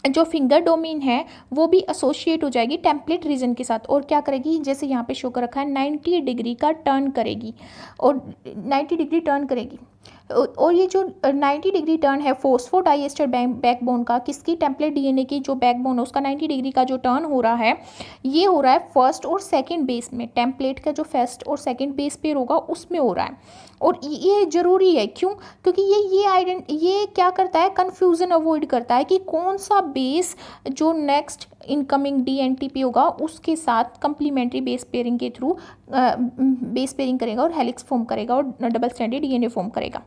[SPEAKER 1] जो फिंगर डोमेन है वो भी एसोसिएट हो जाएगी टेम्पलेट रीजन के साथ। और क्या करेगी, जैसे यहाँ पे शो कर रखा है 90 डिग्री का टर्न करेगी और 90 डिग्री टर्न करेगी। और ये जो 90 डिग्री टर्न है फॉस्फोडाइएस्टर बैकबोन का, किसकी, टेम्पलेट डीएनए की जो बैकबोन है उसका 90 डिग्री का जो टर्न हो रहा है, ये हो रहा है फर्स्ट और सेकंड बेस में। टेम्पलेट का जो फर्स्ट और सेकंड बेस पेयर होगा उसमें हो रहा है। और ये ज़रूरी है, क्यों? क्योंकि ये क्या करता है, कन्फ्यूज़न अवॉइड करता है कि कौन सा बेस जो नेक्स्ट इनकमिंग डीएनटीपी होगा उसके साथ कंप्लीमेंट्री बेस पेयरिंग के थ्रू बेस पेयरिंग करेगा और हेलिक्स फॉर्म करेगा और डबल स्ट्रैंडेड डीएनए फॉर्म करेगा।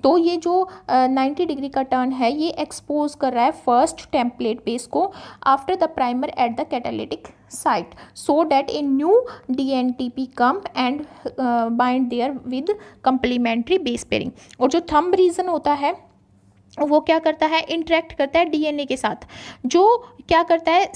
[SPEAKER 1] तो ये जो 90 डिग्री का टर्न है ये एक्सपोज कर रहा है फर्स्ट टेम्पलेट बेस को after the primer at the catalytic site, so that a new dNTP come and bind there with complementary base pairing. और जो थंब रीजन होता है वो क्या करता है, इंटरेक्ट करता है डीएनए के साथ, जो क्या करता है,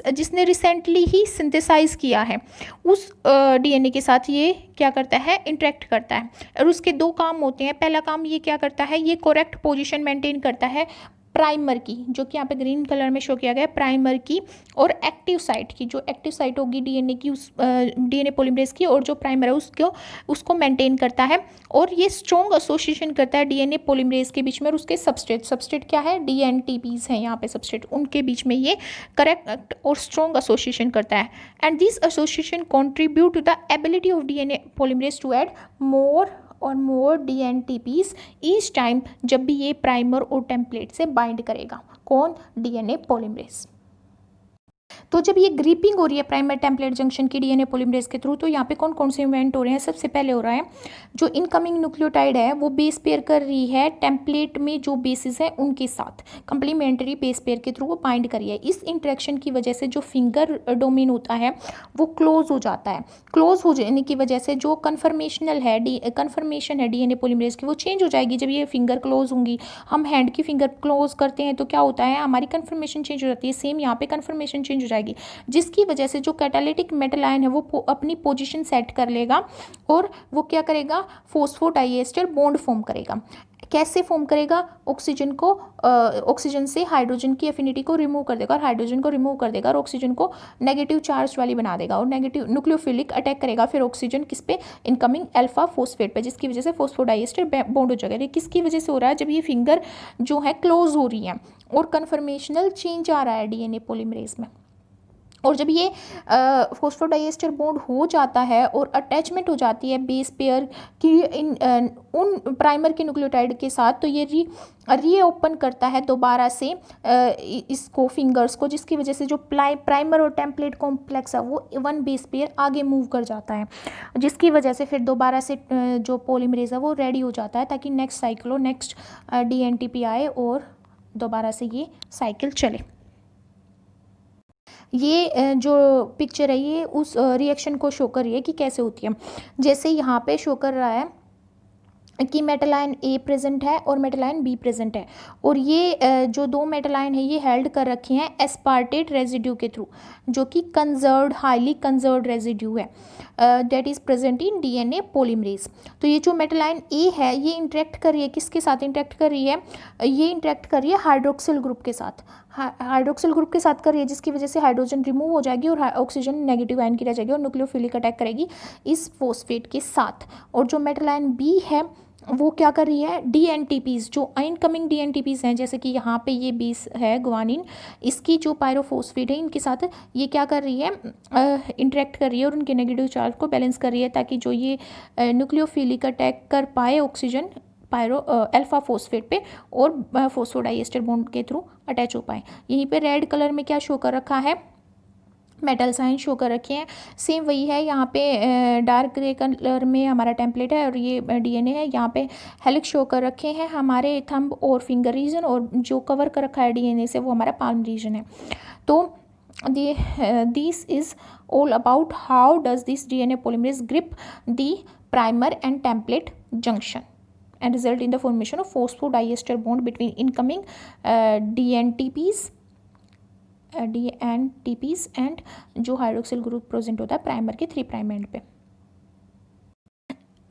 [SPEAKER 1] जिसने रिसेंटली ही सिंथेसाइज किया है उस डीएनए के साथ ये क्या करता है, इंटरेक्ट करता है। और उसके दो काम होते हैं। पहला काम ये क्या करता है, ये करेक्ट पोजीशन मेंटेन करता है प्राइमर की, जो कि यहाँ पे ग्रीन कलर में शो किया गया है, प्राइमर की और एक्टिव साइट की। जो एक्टिव साइट होगी डीएनए की, उस डीएनए पॉलीमरेज की, और जो प्राइमर है उसको मेंटेन करता है। और ये स्ट्रॉन्ग एसोसिएशन करता है डीएनए पॉलीमरेज के बीच में और उसके सबस्ट्रेट क्या है, डीएनटीपीज हैं यहाँ पे सबस्ट्रेट, उनके बीच में ये करेक्ट और स्ट्रॉन्ग एसोसिएशन करता है। And this association contribute to the ability of DNA polymerase to add more और मोर डीएनटीपीज ईच टाइम, जब भी ये प्राइमर और टेम्पलेट से बाइंड करेगा। कौन, डीएनए पॉलीमरेज। तो जब ये ग्रिपिंग हो रही है प्राइमर टेम्पलेट जंक्शन की डीएनए पॉलीमरेज के थ्रू, तो यहाँ पे कौन कौन से इवेंट हो रहे हैं। सबसे पहले हो रहा है जो इनकमिंग न्यूक्लियोटाइड है वो बेस पेयर कर रही है टेम्पलेट में जो बेसिस है उनके साथ, कंप्लीमेंट्री बेस पेयर के थ्रू वो बाइंड कर रही है। इस इंटरेक्शन की वजह से जो फिंगर डोमेन होता है वो क्लोज हो जाता है। क्लोज हो जाने की वजह से जो कन्फर्मेशन है डीएनए पॉलीमरेज की वो चेंज हो जाएगी। जब ये फिंगर क्लोज होंगी, हम हैंड की फिंगर क्लोज करते हैं तो क्या होता है, हमारी कन्फर्मेशन चेंज हो जाती है। सेम यहाँ पे कन्फर्मेशन चेंज हो जाएगी, जिसकी वजह से जो कैटालिटिक मेटल आयन है वो अपनी पोजीशन सेट कर लेगा और वो क्या करेगा, फॉस्फोडाइएस्टर बॉन्ड फॉर्म करेगा। कैसे फॉर्म करेगा, ऑक्सीजन से हाइड्रोजन की एफिनिटी को रिमूव कर देगा और हाइड्रोजन को रिमूव कर देगा और ऑक्सीजन को नेगेटिव चार्ज वाली बना देगा और नेगेटिव न्यूक्लियोफिलिक अटैक करेगा फिर ऑक्सीजन किस पे, इनकमिंग अल्फा फॉस्फेट पे, जिसकी वजह से फॉस्फोडाइएस्टर बॉन्ड हो जाएगा। ये किसकी वजह से हो रहा है, जब ये फिंगर जो है क्लोज हो रही है और कन्फर्मेशनल चेंज आ रहा है डीएनए पॉलीमरेज में। और जब ये फॉस्फोडाइएस्टर बॉन्ड हो जाता है और अटैचमेंट हो जाती है बेस पेयर की उन प्राइमर के न्यूक्लियोटाइड के साथ, तो ये रीओपन करता है दोबारा से इसको फिंगर्स को, जिसकी वजह से जो प्राइमर और टेम्पलेट कॉम्प्लेक्स है वो वन बेस पेयर आगे मूव कर जाता है, जिसकी वजह से फिर दोबारा से जो पॉलीमरेज है वो रेडी हो जाता है ताकि नेक्स्ट साइकिल हो, नेक्स्ट डीएनटीपी आए और दोबारा से ये साइकिल चले। ये जो पिक्चर है ये उस रिएक्शन को शो कर रही है कि कैसे होती है। जैसे यहाँ पे शो कर रहा है कि मेटल आयन ए प्रेजेंट है और मेटल आयन बी प्रेजेंट है और ये जो दो मेटल आयन है ये हेल्ड कर रखे हैं एस्पार्टेट रेजिड्यू के थ्रू, जो कि कंजर्व्ड, हाईली कंजर्व्ड रेजिड्यू है that is present in DNA polymerase. तो ये जो मेटल आयन ए है ये इंटरेक्ट कर रही है, किसके साथ इंटरेक्ट कर रही है, ये इंटरेक्ट कर रही है हाइड्रोक्सिल ग्रुप के साथ, हाइड्रोक्सिल ग्रुप के साथ कर रही है, जिसकी वजह से हाइड्रोजन रिमूव हो जाएगी और ऑक्सीजन नेगेटिव आयन की रह जाएगी और न्यूक्लियोफिलिक अटैक करेगी इस फॉस्फेट के साथ। और जो मेटल आयन बी है वो क्या कर रही है, डीएनटीपीज जो इनकमिंग डीएनटीपीज हैं, जैसे कि यहाँ पे ये बेस है ग्वानिन, इसकी जो पायरोफॉस्फेट है इनके साथ ये क्या कर रही है, इंटरेक्ट कर रही है और उनके नेगेटिव चार्ज को बैलेंस कर रही है ताकि जो ये न्यूक्लियोफिलिक अटैक कर पाए ऑक्सीजन अल्फा फॉस्फेट पे और फॉस्फोडाइएस्टर बॉन्ड के थ्रू अटैच हो पाए। यहीं पे रेड कलर में क्या शो कर रखा है, मेटल साइन शो कर रखे हैं, सेम वही है। यहाँ पे डार्क ग्रे कलर में हमारा टेम्पलेट है और ये डीएनए है। यहाँ पे हेलिक्स शो कर रखे हैं हमारे थंब और फिंगर रीजन, और जो कवर कर रखा है डीएनए से वो हमारा पाल्म रीजन है। तो this is all about how does this DNA polymerase grip the primer and template junction and result in the formation of phosphodiester bond between incoming DNTPs and जो hydroxyl group present होता है primer के 3' and पे।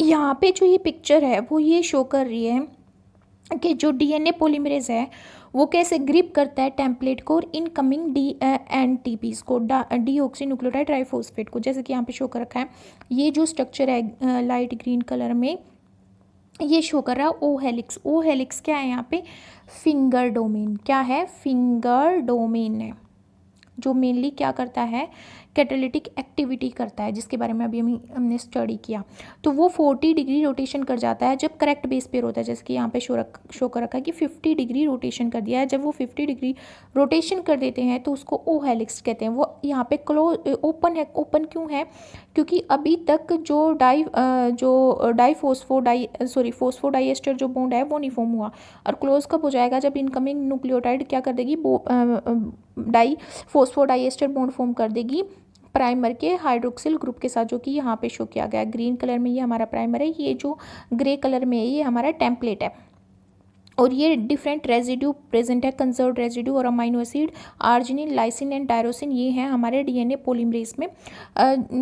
[SPEAKER 1] यहाँ पे जो ये picture है वो ये शो कर रही है कि जो डीएनए पॉलीमरेज है वो कैसे ग्रिप करता है टेम्पलेट को और इनकमिंग डीएनटीपीज को, डीऑक्सी न्यूक्लियोटाइड ट्राइफॉस्फेट को, जैसे कि यहाँ पे शो कर रखा है। ये जो स्ट्रक्चर है लाइट ग्रीन कलर में ये शो कर रहा है ओ हेलिक्स। ओ हेलिक्स क्या है यहाँ पे, फिंगर डोमेन। क्या है, फिंगर डोमेन है, जो मेनली क्या करता है, कैटालिटिक एक्टिविटी करता है, जिसके बारे में अभी हमने स्टडी किया। तो वो 40 डिग्री रोटेशन कर जाता है जब करेक्ट बेस पेयर होता है, जैसे कि यहाँ पे शो कर रखा है कि 50 डिग्री रोटेशन कर दिया है। जब वो 50 डिग्री रोटेशन कर देते हैं तो उसको ओ हेलिक्स कहते हैं। वो यहाँ पे क्लोज ओपन है। ओपन क्यों है, क्योंकि अभी तक जो फोस्फोडाइएस्टर जो बॉन्ड है वो नहीं फॉर्म हुआ। और क्लोज कब हो जाएगा, जब इनकमिंग न्यूक्लियोटाइड क्या कर देगी, फोस्फोडाइएस्टर बॉन्ड फॉर्म कर देगी प्राइमर के हाइड्रोक्सिल ग्रुप के साथ, जो कि यहाँ पे शो किया गया है। ग्रीन कलर में ये हमारा प्राइमर है, ये जो ग्रे कलर में है ये हमारा टेम्पलेट है। और ये डिफरेंट रेजिड्यू प्रेजेंट है, कंजर्व्ड रेजिड्यू और amino acid arginine, lysine and tyrosine, ये हैं हमारे डीएनए पॉलीमरेज में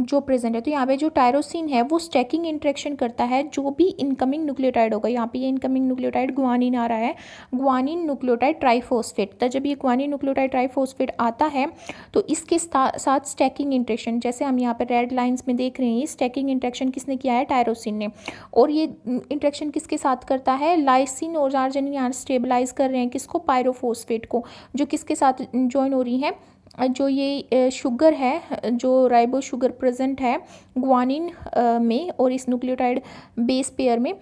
[SPEAKER 1] जो प्रेजेंट है। तो यहाँ पे जो टायरोसिन है वो स्टैकिंग इंटरेक्शन करता है जो भी इनकमिंग न्यूक्लियोटाइड होगा। यहाँ पे ये इनकमिंग न्यूक्लियोटाइड ग्वानिन आ रहा है, ग्वानिन न्यूक्लियोटाइड ट्राइफॉस्फेट। तो जब ये ग्वानिन न्यूक्लियोटाइड ट्राइफॉस्फेट आता है तो इसके साथ स्टैकिंग इंटरेक्शन, जैसे हम यहाँ पे रेड लाइन्स में देख रहे हैं, स्टैकिंग इंटरेक्शन किसने किया है, टायरोसिन ने। और ये इंटरेक्शन किसके साथ करता है, लाइसिन और आर्जिनिन यहाँ स्टेबलाइज कर रहे हैं किसको, पायरोफोस्फेट को, जो किसके साथ ज्वाइन हो रही है, जो ये शुगर है, जो राइबो शुगर प्रेजेंट है ग्वानिन में और इस न्यूक्लियोटाइड बेस पेयर में।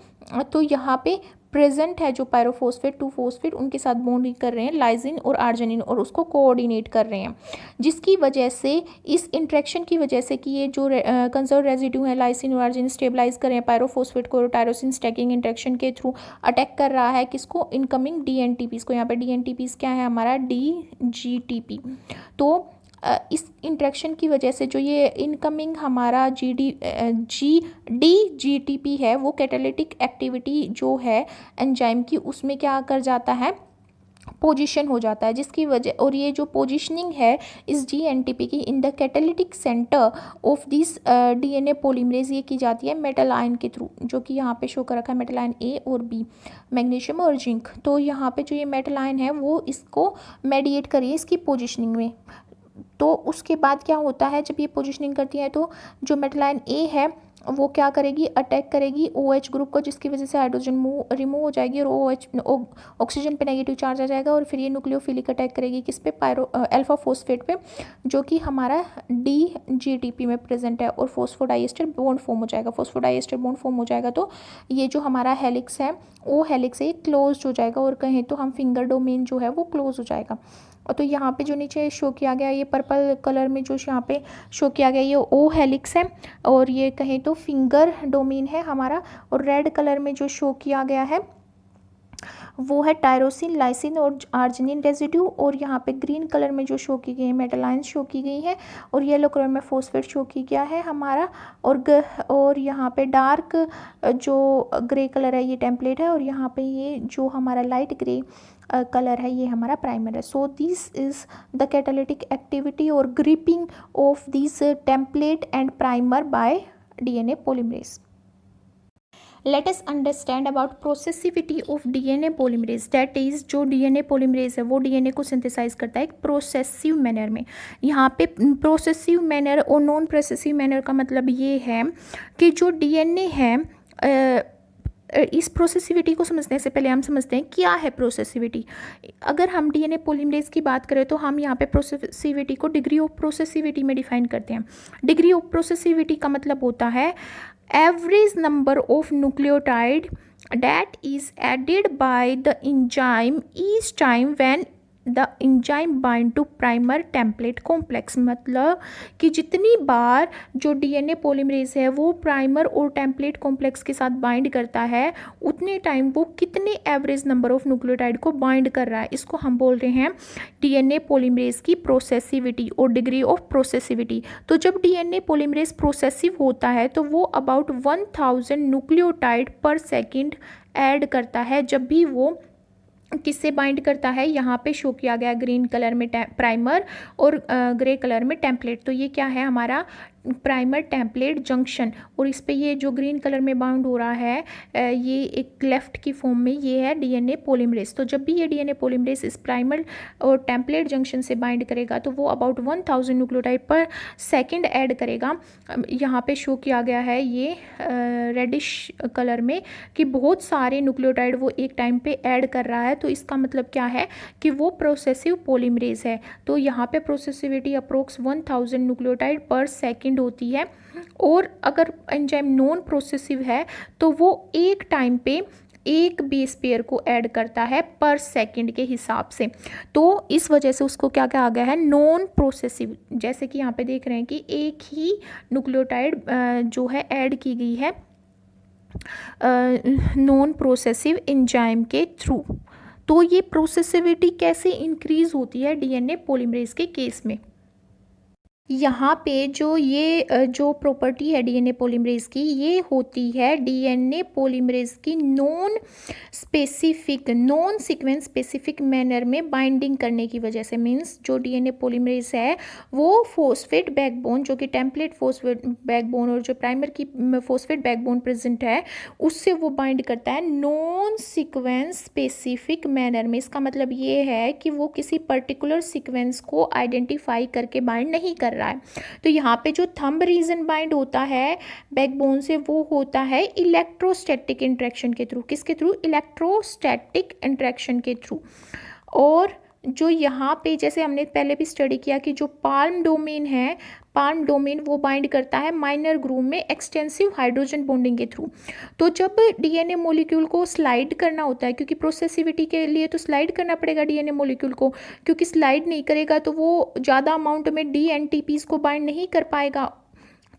[SPEAKER 1] तो यहाँ पे प्रेजेंट है जो पायरोफोस्फेट 2-फॉस्फेट, उनके साथ बॉन्डिंग कर रहे हैं लाइसिन और आर्जिनिन और उसको कोऑर्डिनेट कर रहे हैं, जिसकी वजह से इस इंट्रैक्शन की वजह से कि ये जो कंजर्व रेजिड्यू है लाइसिन और आर्जिनिन स्टेबलाइज कर रहे हैं पायरोफोस्फेट को, टायरोसिन स्टैकिंग इंट्रैक्शन के थ्रू अटैक कर रहा है किसको, इनकमिंग डीएनटीपीस को। यहाँ पे डीएनटीपीस क्या है हमारा, डीजीटीपी। तो इस इंट्रैक्शन की वजह से जो ये इनकमिंग हमारा डीजीटीपी है वो कैटालिटिक एक्टिविटी जो है एंजाइम की, उसमें क्या कर जाता है, पोजीशन हो जाता है, जिसकी वजह, और ये जो पोजीशनिंग है इस जीएनटीपी की in the catalytic centre of this DNA polymerase, ये की जाती है मेटल आयन के थ्रू, जो कि यहाँ पे शो कर रखा है मेटल आयन ए और बी, मैग्नीशियम और जिंक। तो यहाँ पे जो ये मेटल आयन है वो इसको मेडिएट करिए इसकी पोजीशनिंग में। तो उसके बाद क्या होता है, जब ये पोजीशनिंग करती है तो जो मेटल आयन ए है वो क्या करेगी, अटैक करेगी OH ग्रुप को, जिसकी वजह से हाइड्रोजन रिमूव हो जाएगी और OH ऑक्सीजन पे नेगेटिव चार्ज आ जाएगा। और फिर ये न्यूक्लियोफिलिक अटैक करेगी किस पे, अल्फा फोस्फेट पे, जो कि हमारा DGTP में प्रेजेंट है, और फोस्फोडाइएस्टर बॉन्ड फॉर्म हो जाएगा। फोस्फोडाइएस्टर बॉन्ड फॉर्म हो जाएगा तो ये जो हमारा हेलिक्स है वो हेलिक्स है क्लोज हो जाएगा, और कहें तो हम फिंगर डोमेन जो है वो क्लोज हो जाएगा। और तो यहाँ पे जो नीचे शो किया गया ये पर्पल कलर में जो यहाँ पे शो किया गया ये ओ हेलिक्स है, और ये कहें तो फिंगर डोमेन है हमारा। और रेड कलर में जो शो किया गया है वो है टायरोसिन, लाइसिन और आर्जिनिन रेजिड्यू। और यहाँ पे ग्रीन कलर में जो शो की गई है मेटल आयंस शो की गई है, और येलो कलर में फॉस्फेट शो की गया है हमारा। और यहाँ पे डार्क जो ग्रे कलर है ये टेम्पलेट है, और यहाँ पे ये जो हमारा लाइट ग्रे कलर है ये हमारा प्राइमर है। So this is the catalytic activity और gripping of this template and primer by DNA polymerase. Let us understand about processivity of DNA polymerase, that is जो डीएनए पॉलीमरेज है वो DNA को synthesise करता है एक प्रोसेसिव मैनर में। यहाँ पे प्रोसेसिव मैनर और नॉन प्रोसेसिव मैनर का मतलब ये है कि जो डीएनए है इस प्रोसेसिविटी को समझने से पहले हम समझते हैं क्या है प्रोसेसिविटी। अगर हम डीएनए पॉलीमरेज की बात करें तो हम यहाँ पे प्रोसेसिविटी को डिग्री ऑफ प्रोसेसिविटी में डिफाइन करते हैं। डिग्री ऑफ प्रोसेसिविटी का मतलब होता है average number of nucleotide that is added by the enzyme each time when the enzyme bind to primer template complex। मतलब कि जितनी बार जो डीएनए पॉलीमरेज है वो प्राइमर और टेम्पलेट कॉम्प्लेक्स के साथ बाइंड करता है उतने टाइम वो कितने एवरेज नंबर ऑफ न्यूक्लियोटाइड को बाइंड कर रहा है, इसको हम बोल रहे हैं डीएनए पॉलीमरेज की प्रोसेसिविटी और डिग्री ऑफ प्रोसेसिविटी। तो जब डीएनए पॉलीमरेज प्रोसेसिव होता है तो वो अबाउट 1000 न्यूक्लियोटाइड पर सेकेंड ऐड करता है, जब भी वो किससे बाइंड करता है, यहाँ पे शो किया गया ग्रीन कलर में प्राइमर और ग्रे कलर में टेम्पलेट। तो ये क्या है हमारा प्राइमर टेम्पलेट जंक्शन, और इस पे ये जो ग्रीन कलर में बाउंड हो रहा है ये एक लेफ्ट की फॉर्म में, ये है डीएनए पॉलीमरेज। तो जब भी ये डीएनए पॉलीमरेज इस प्राइमर और टेम्पलेट जंक्शन से बाइंड करेगा तो वो अबाउट 1000 न्यूक्लियोटाइड पर सेकंड ऐड करेगा। यहाँ पे शो किया गया है ये रेडिश कलर में कि बहुत सारे न्यूक्लियोटाइड वो एक टाइम पे ऐड कर रहा है। तो इसका मतलब क्या है कि वो प्रोसेसिव पॉलीमरेज है। तो यहाँ पे प्रोसेसिविटी अप्रोक्स 1000 न्यूक्लियोटाइड पर सेकंड होती है। और अगर एंजाइम नॉन प्रोसेसिव है तो वो एक टाइम पे एक बेस पेयर को ऐड करता है पर सेकंड के हिसाब से। तो इस वजह से उसको क्या कहा गया है, नॉन प्रोसेसिव। जैसे कि यहाँ पे देख रहे हैं कि एक ही न्यूक्लियोटाइड जो है ऐड की गई है नॉन प्रोसेसिव एंजाइम के थ्रू। तो ये प्रोसेसिविटी कैसे इंक्रीज होती है डीएनए पॉलीमरेज के केस में। यहाँ पे जो ये जो प्रॉपर्टी है डीएनए पॉलीमरेज की, ये होती है डीएनए पॉलीमरेज की नॉन सीक्वेंस स्पेसिफिक मैनर में बाइंडिंग करने की वजह से। मीन्स जो डीएनए पॉलीमरेज है वो फॉस्फेट बैकबोन, जो कि टेम्पलेट फॉस्फेट बैकबोन और जो प्राइमर की फॉस्फेट बैकबोन प्रेजेंट है उससे वो बाइंड करता है नॉन सीक्वेंस स्पेसिफिक मैनर में। इसका मतलब ये है कि वो किसी पर्टिकुलर सीक्वेंस को आइडेंटिफाई करके बाइंड नहीं कर रहा है। तो यहाँ पे जो थंब रीजन बाइंड होता है बैकबोन से वो होता है इलेक्ट्रोस्टैटिक इंटरेक्शन के थ्रू। किसके थ्रू? इलेक्ट्रोस्टैटिक इंटरेक्शन के थ्रू। और जो यहाँ पे जैसे हमने पहले भी स्टडी किया कि जो पाल्म डोमेन है, पाल्म डोमेन वो बाइंड करता है माइनर ग्रूव में एक्सटेंसिव हाइड्रोजन बॉन्डिंग के थ्रू। तो जब डीएनए मॉलिक्यूल को स्लाइड करना होता है, क्योंकि प्रोसेसिविटी के लिए तो स्लाइड करना पड़ेगा डीएनए मॉलिक्यूल को, क्योंकि स्लाइड नहीं करेगा तो वो ज़्यादा अमाउंट में डी एनटीपीज को बाइंड नहीं कर पाएगा।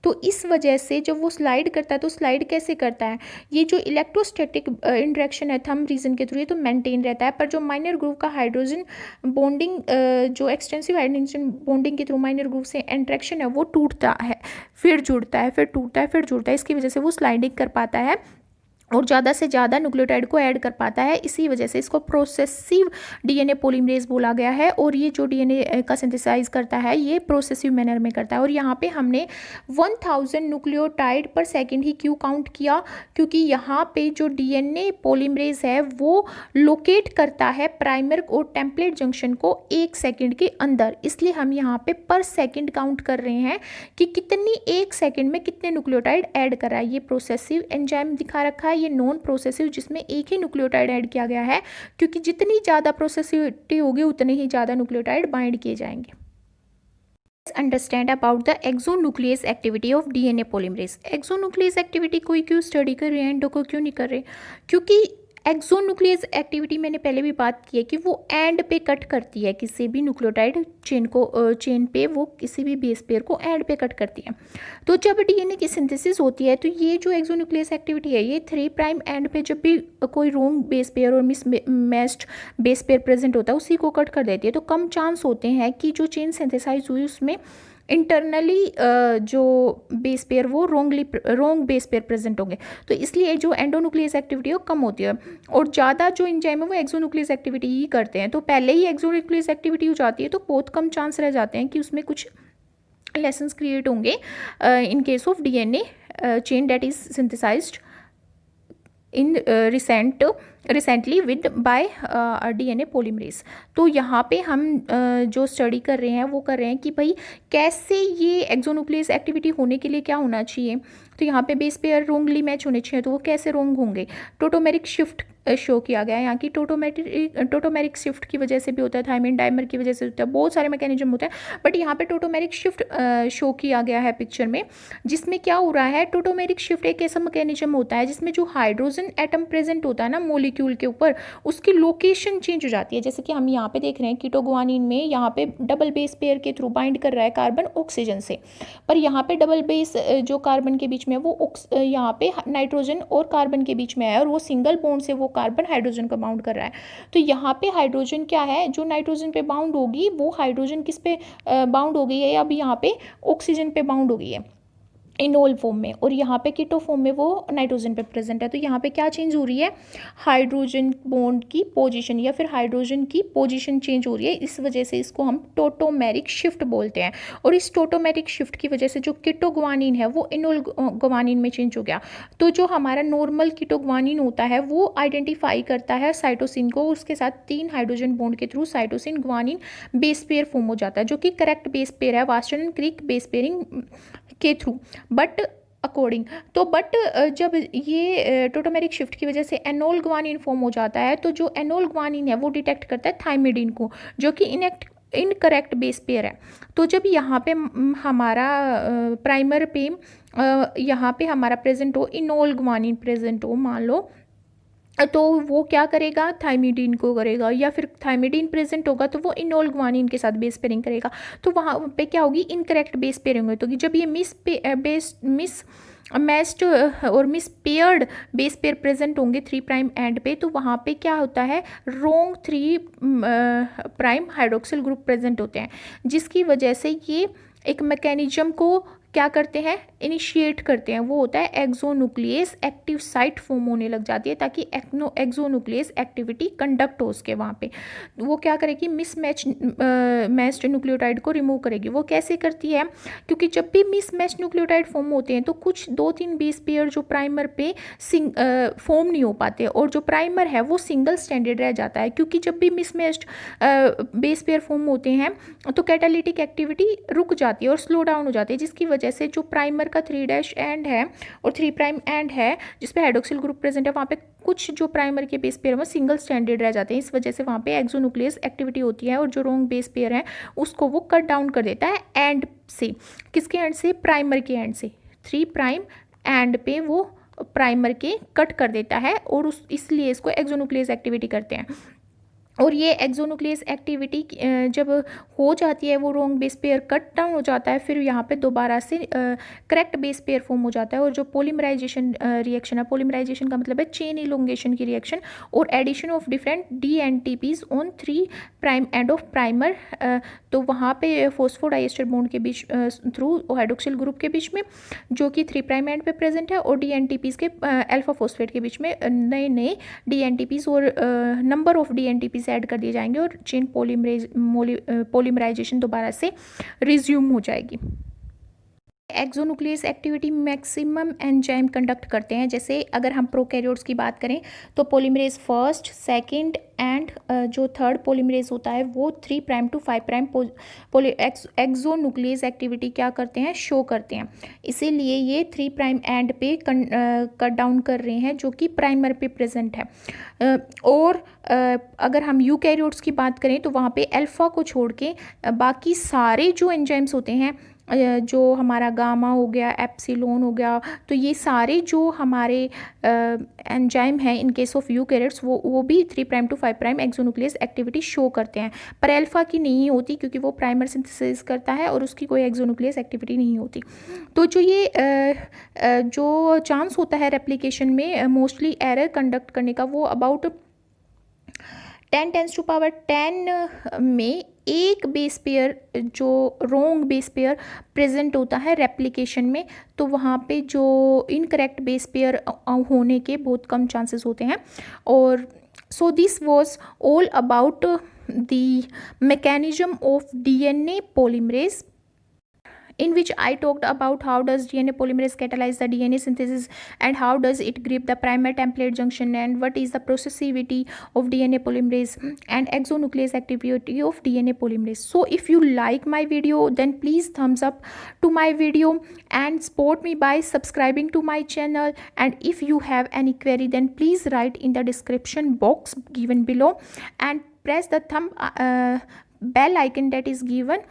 [SPEAKER 1] तो इस वजह से जब वो स्लाइड करता है तो स्लाइड कैसे करता है, ये जो इलेक्ट्रोस्टैटिक इंटरेक्शन है थंब रीजन के थ्रू ये तो मेंटेन रहता है, पर जो माइनर ग्रुप का हाइड्रोजन बॉन्डिंग जो एक्सटेंसिव हाइड्रोजन बॉन्डिंग के थ्रू माइनर ग्रुप से इंटरेक्शन है वो टूटता है, फिर जुड़ता है, फिर टूटता है, फिर जुड़ता है। इसकी वजह से वो स्लाइडिंग कर पाता है और ज़्यादा से ज़्यादा न्यूक्लियोटाइड को ऐड कर पाता है। इसी वजह से इसको प्रोसेसिव डीएनए पॉलीमरेज बोला गया है। और ये जो डीएनए का सिंथेसाइज करता है ये प्रोसेसिव मैनर में करता है। और यहाँ पे हमने 1000 न्यूक्लियोटाइड पर सेकंड ही क्यों काउंट किया, क्योंकि यहाँ पे जो डीएनए पॉलीमरेज है वो लोकेट करता है प्राइमर और टेम्पलेट जंक्शन को 1 सेकेंड के अंदर, इसलिए हम यहाँ पे पर सेकेंड काउंट कर रहे हैं कि कितनी 1 सेकेंड में कितने न्यूक्लियोटाइड ऐड कर रहा है। ये प्रोसेसिव एंजाइम दिखा रखा है, ये नॉन प्रोसेसिव जिसमें एक ही न्यूक्लियोटाइड ऐड किया गया है, क्योंकि जितनी ज़्यादा प्रोसेसिविटी होगी उतने ही ज़्यादा न्यूक्लियोटाइड बाइंड किए जाएंगे। Understand about the exonuclease activity of DNA polymerase. Exonuclease activity कोई क्यों स्टडी कर रहे हैं, एंडो को क्यों नहीं कर रहे? क्योंकि एक्सोन्यूक्लियस एक्टिविटी मैंने पहले भी बात की है कि वो एंड पे कट करती है किसी भी न्यूक्लियोटाइड चेन को, चेन पे वो किसी भी बेस पेयर को एंड पे कट करती है। तो जब डीएनए की सिंथेसिस होती है तो ये जो एक्सोन्यूक्लियस एक्टिविटी है ये 3 प्राइम एंड पे जब भी कोई रोंग बेस पेयर और मिसमैच्ड बेस पेयर प्रेजेंट होता है उसी को कट कर देती है। तो कम चांस होते हैं कि जो चेन सिंथेसाइज हुई उसमें इंटरनली जो बेस पेयर वो रोंग बेस पेयर प्रेजेंट होंगे। तो इसलिए जो एंडोन्यूक्लियस एक्टिविटी है वो कम होती है और ज़्यादा जो एंजाइम है वो एक्सोन्यूक्लियस एक्टिविटी ही करते हैं। तो पहले ही एक्सोन्यूक्लियस एक्टिविटी हो जाती है तो बहुत कम चांस रह जाते हैं कि उसमें कुछ लेसन्स क्रिएट होंगे in case of DNA chain that is synthesized in recently with by DNA polymerase. तो यहाँ पे हम जो स्टडी कर रहे हैं वो कर रहे हैं कि भाई कैसे ये एक्सोन्यूक्लियस एक्टिविटी होने के लिए क्या होना चाहिए। तो यहाँ पे बेस पेयर रोंगली मैच होने चाहिए, तो वो कैसे रोंग होंगे? टोटोमेरिक शिफ्ट शो किया गया है यहाँ की। टोटोमेरिक शिफ्ट की वजह से भी होता है, थायमिन डाइमर की वजह से होता है, बहुत सारे मैकेनिज्म होते हैं, बट यहाँ पे टोटोमेरिक शिफ्ट शो किया गया है पिक्चर में, जिसमें क्या हो रहा है, टोटोमेरिक शिफ्ट एक ऐसा मैकेनिज्म होता है जिसमें जो हाइड्रोजन एटम प्रेजेंट होता है ना मॉलिक्यूल के ऊपर, उसकी लोकेशन चेंज हो जाती है। जैसे कि हम यहाँ पे देख रहे हैं कीटोग्वानिन में यहाँ पे डबल बेस पेयर के थ्रू बाइंड कर रहा है कार्बन ऑक्सीजन से, पर यहाँ पे डबल बेस जो कार्बन के बीच में है वो यहाँ पे नाइट्रोजन और कार्बन के बीच में है और वो सिंगल बॉन्ड से वो कार्बन हाइड्रोजन को बाउंड कर रहा है। तो यहाँ पे हाइड्रोजन क्या है, जो नाइट्रोजन पे बाउंड होगी वो हाइड्रोजन किस पे बाउंड हो गई है, अब यहाँ पे ऑक्सीजन पे बाउंड हो गई है। इनोल फॉर्म में, और यहाँ पे कीटो फॉर्म में वो नाइट्रोजन पे प्रेजेंट है। तो यहाँ पे क्या चेंज हो रही है, हाइड्रोजन बॉन्ड की पोजीशन या फिर हाइड्रोजन की पोजीशन चेंज हो रही है। इस वजह से इसको हम टोटोमेरिक शिफ्ट बोलते हैं। और इस टोटोमेरिक शिफ्ट की वजह से जो कीटोग्वानिन है वो इनोल ग्वानिन में चेंज हो गया। तो जो हमारा नॉर्मल कीटोग्वानिन होता है वो आइडेंटिफाई करता है साइटोसिन को, उसके साथ 3 हाइड्रोजन बॉन्ड के through cytosine guanine base pair form हो जाता है, जो कि करेक्ट बेस पेयर है वास्टर्न क्रिक बेस पेयरिंग के थ्रू। बट अकॉर्डिंग तो बट जब ये टोटोमेरिक शिफ्ट की वजह से एनोल ग्वानिन फॉर्म हो जाता है, तो जो एनोल ग्वानिन है वो डिटेक्ट करता है थाइमिडिन को, जो कि इनकरेक्ट बेस पेयर है। तो जब यहाँ पे हमारा प्राइमर पे यहाँ पे हमारा प्रेजेंट हो, इनोल ग्वानिन प्रेजेंट हो मान लो, तो वो क्या करेगा, थाइमिडीन को करेगा, या फिर थाइमिडीन प्रेजेंट होगा तो वो इनोल ग्वानिन के साथ बेस पेयरिंग करेगा। तो वहाँ पे क्या होगी, इनकरेक्ट बेस पेयरिंग होगी। तो जब ये मिस मैच्ड और miss paired base pair present होंगे 3 प्राइम एंड पे, तो वहाँ पे क्या होता है, रोंग 3 प्राइम हाइड्रोक्सिल ग्रुप प्रेजेंट होते हैं, जिसकी वजह से ये एक मैकेनिज्म को क्या करते हैं, इनिशिएट करते हैं। वो होता है एक्सोन्यूक्लियस एक्टिव साइट फॉर्म होने लग जाती है, ताकि एक्सोन्यूक्लियस एक्टिविटी कंडक्ट हो उसके वहाँ पे। वो क्या करेगी, मैच्ड न्यूक्लियोटाइड को रिमूव करेगी। वो कैसे करती है, क्योंकि जब भी मिसमैच न्यूक्लियोटाइड फॉर्म होते हैं तो कुछ 2-3 बेस पेयर जो प्राइमर पे फॉर्म नहीं हो पाते, और जो प्राइमर है वो सिंगल स्टैंडर्ड रह जाता है। क्योंकि जब भी मिसमैच्ड बेस पेयर फॉर्म होते हैं तो कैटालिटिक एक्टिविटी रुक जाती है और स्लो डाउन हो जाती है, जिसकी जैसे जो प्राइमर का 3' एंड है और 3' एंड है जिसपे हाइड्रोक्सिल ग्रुप प्रेजेंट है, वहाँ पे कुछ जो प्राइमर के बेस पेयर में सिंगल स्टैंडर्ड रह जाते हैं। इस वजह से वहाँ पे एक्सोन्यूक्लियस एक्टिविटी होती है, और जो रोंग बेस पेयर है उसको वो कट डाउन कर देता है एंड से। किसके एंड से, प्राइमर के एंड से। 3 प्राइम एंड पे वो प्राइमर के कट कर देता है, और इसलिए इसको एक्सोन्यूक्लियस एक्टिविटी करते हैं। और ये एक्सोन्यूक्लियस एक्टिविटी जब हो जाती है, वो रोंग बेस पेयर कट डाउन हो जाता है, फिर यहाँ पे दोबारा से करेक्ट बेस पेयर फॉर्म हो जाता है। और जो पॉलीमराइजेशन रिएक्शन है, पॉलीमराइजेशन का मतलब है चेन इलोंगेशन की रिएक्शन और addition of different DNTPs on 3 prime end of primer. तो वहाँ पे फॉस्फोडाइएस्टर बॉन्ड के बीच थ्रू हाइड्रोक्सिल ग्रुप के बीच में, जो कि 3 प्राइम एंड पे प्रेजेंट है, और DNTPs के अल्फा फॉस्फेट के बीच में नए DNTPs और नंबर ऑफ DNTPs ऐड कर दिए जाएंगे, और चेन पॉलीमराइजेशन दोबारा से रिज्यूम हो जाएगी। Exonuclease activity maximum enzyme conduct करते हैं। जैसे अगर हम प्रोकैरियोट्स की बात करें तो पॉलीमरेज फर्स्ट, सेकंड एंड जो थर्ड पॉलीमरेज होता है वो 3 prime to 5 prime exonuclease activity क्या करते हैं, शो करते हैं। इसीलिए ये 3 प्राइम एंड पे कट डाउन कर रहे हैं, जो कि प्राइमर पे प्रेजेंट है। और अगर हम यूकैरियोट्स की बात करें तो वहाँ पे अल्फा को छोड़ के बाकी सारे जो एंजाइम्स होते हैं, जो हमारा गामा हो गया, एप्सिलॉन हो गया, तो ये सारे जो हमारे एंजाइम हैं इन केस ऑफ यूकैरियोट्स वो भी 3 prime to 5 prime exonuclease activity show करते हैं। पर अल्फा की नहीं होती, क्योंकि वो प्राइमर सिंथेसिस करता है और उसकी कोई एक्सोन्यूक्लियस एक्टिविटी नहीं होती। तो जो ये जो चांस होता है रेप्लिकेशन में मोस्टली एरर कंडक्ट करने का, वो अबाउट 10⁻10 में एक बेस पेयर जो रोंग बेस पेयर प्रेजेंट होता है रेप्लिकेशन में, तो वहाँ पे जो इनकरेक्ट बेस पेयर होने के बहुत कम चांसेस होते हैं। और सो this was all about the mechanism of DNA polymerase, in which I talked about how does DNA polymerase catalyze the DNA synthesis and how does it grip the primer template junction, and what is the processivity of DNA polymerase and exonuclease activity of DNA polymerase. So if you like my video, then please thumbs up to my video and support me by subscribing to my channel. And if you have any query, then please write in the description box given below and press the bell icon that is given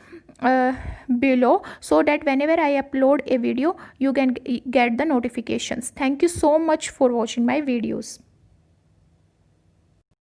[SPEAKER 1] below, so that whenever I upload a video you can get the notifications. Thank you so much for watching my videos.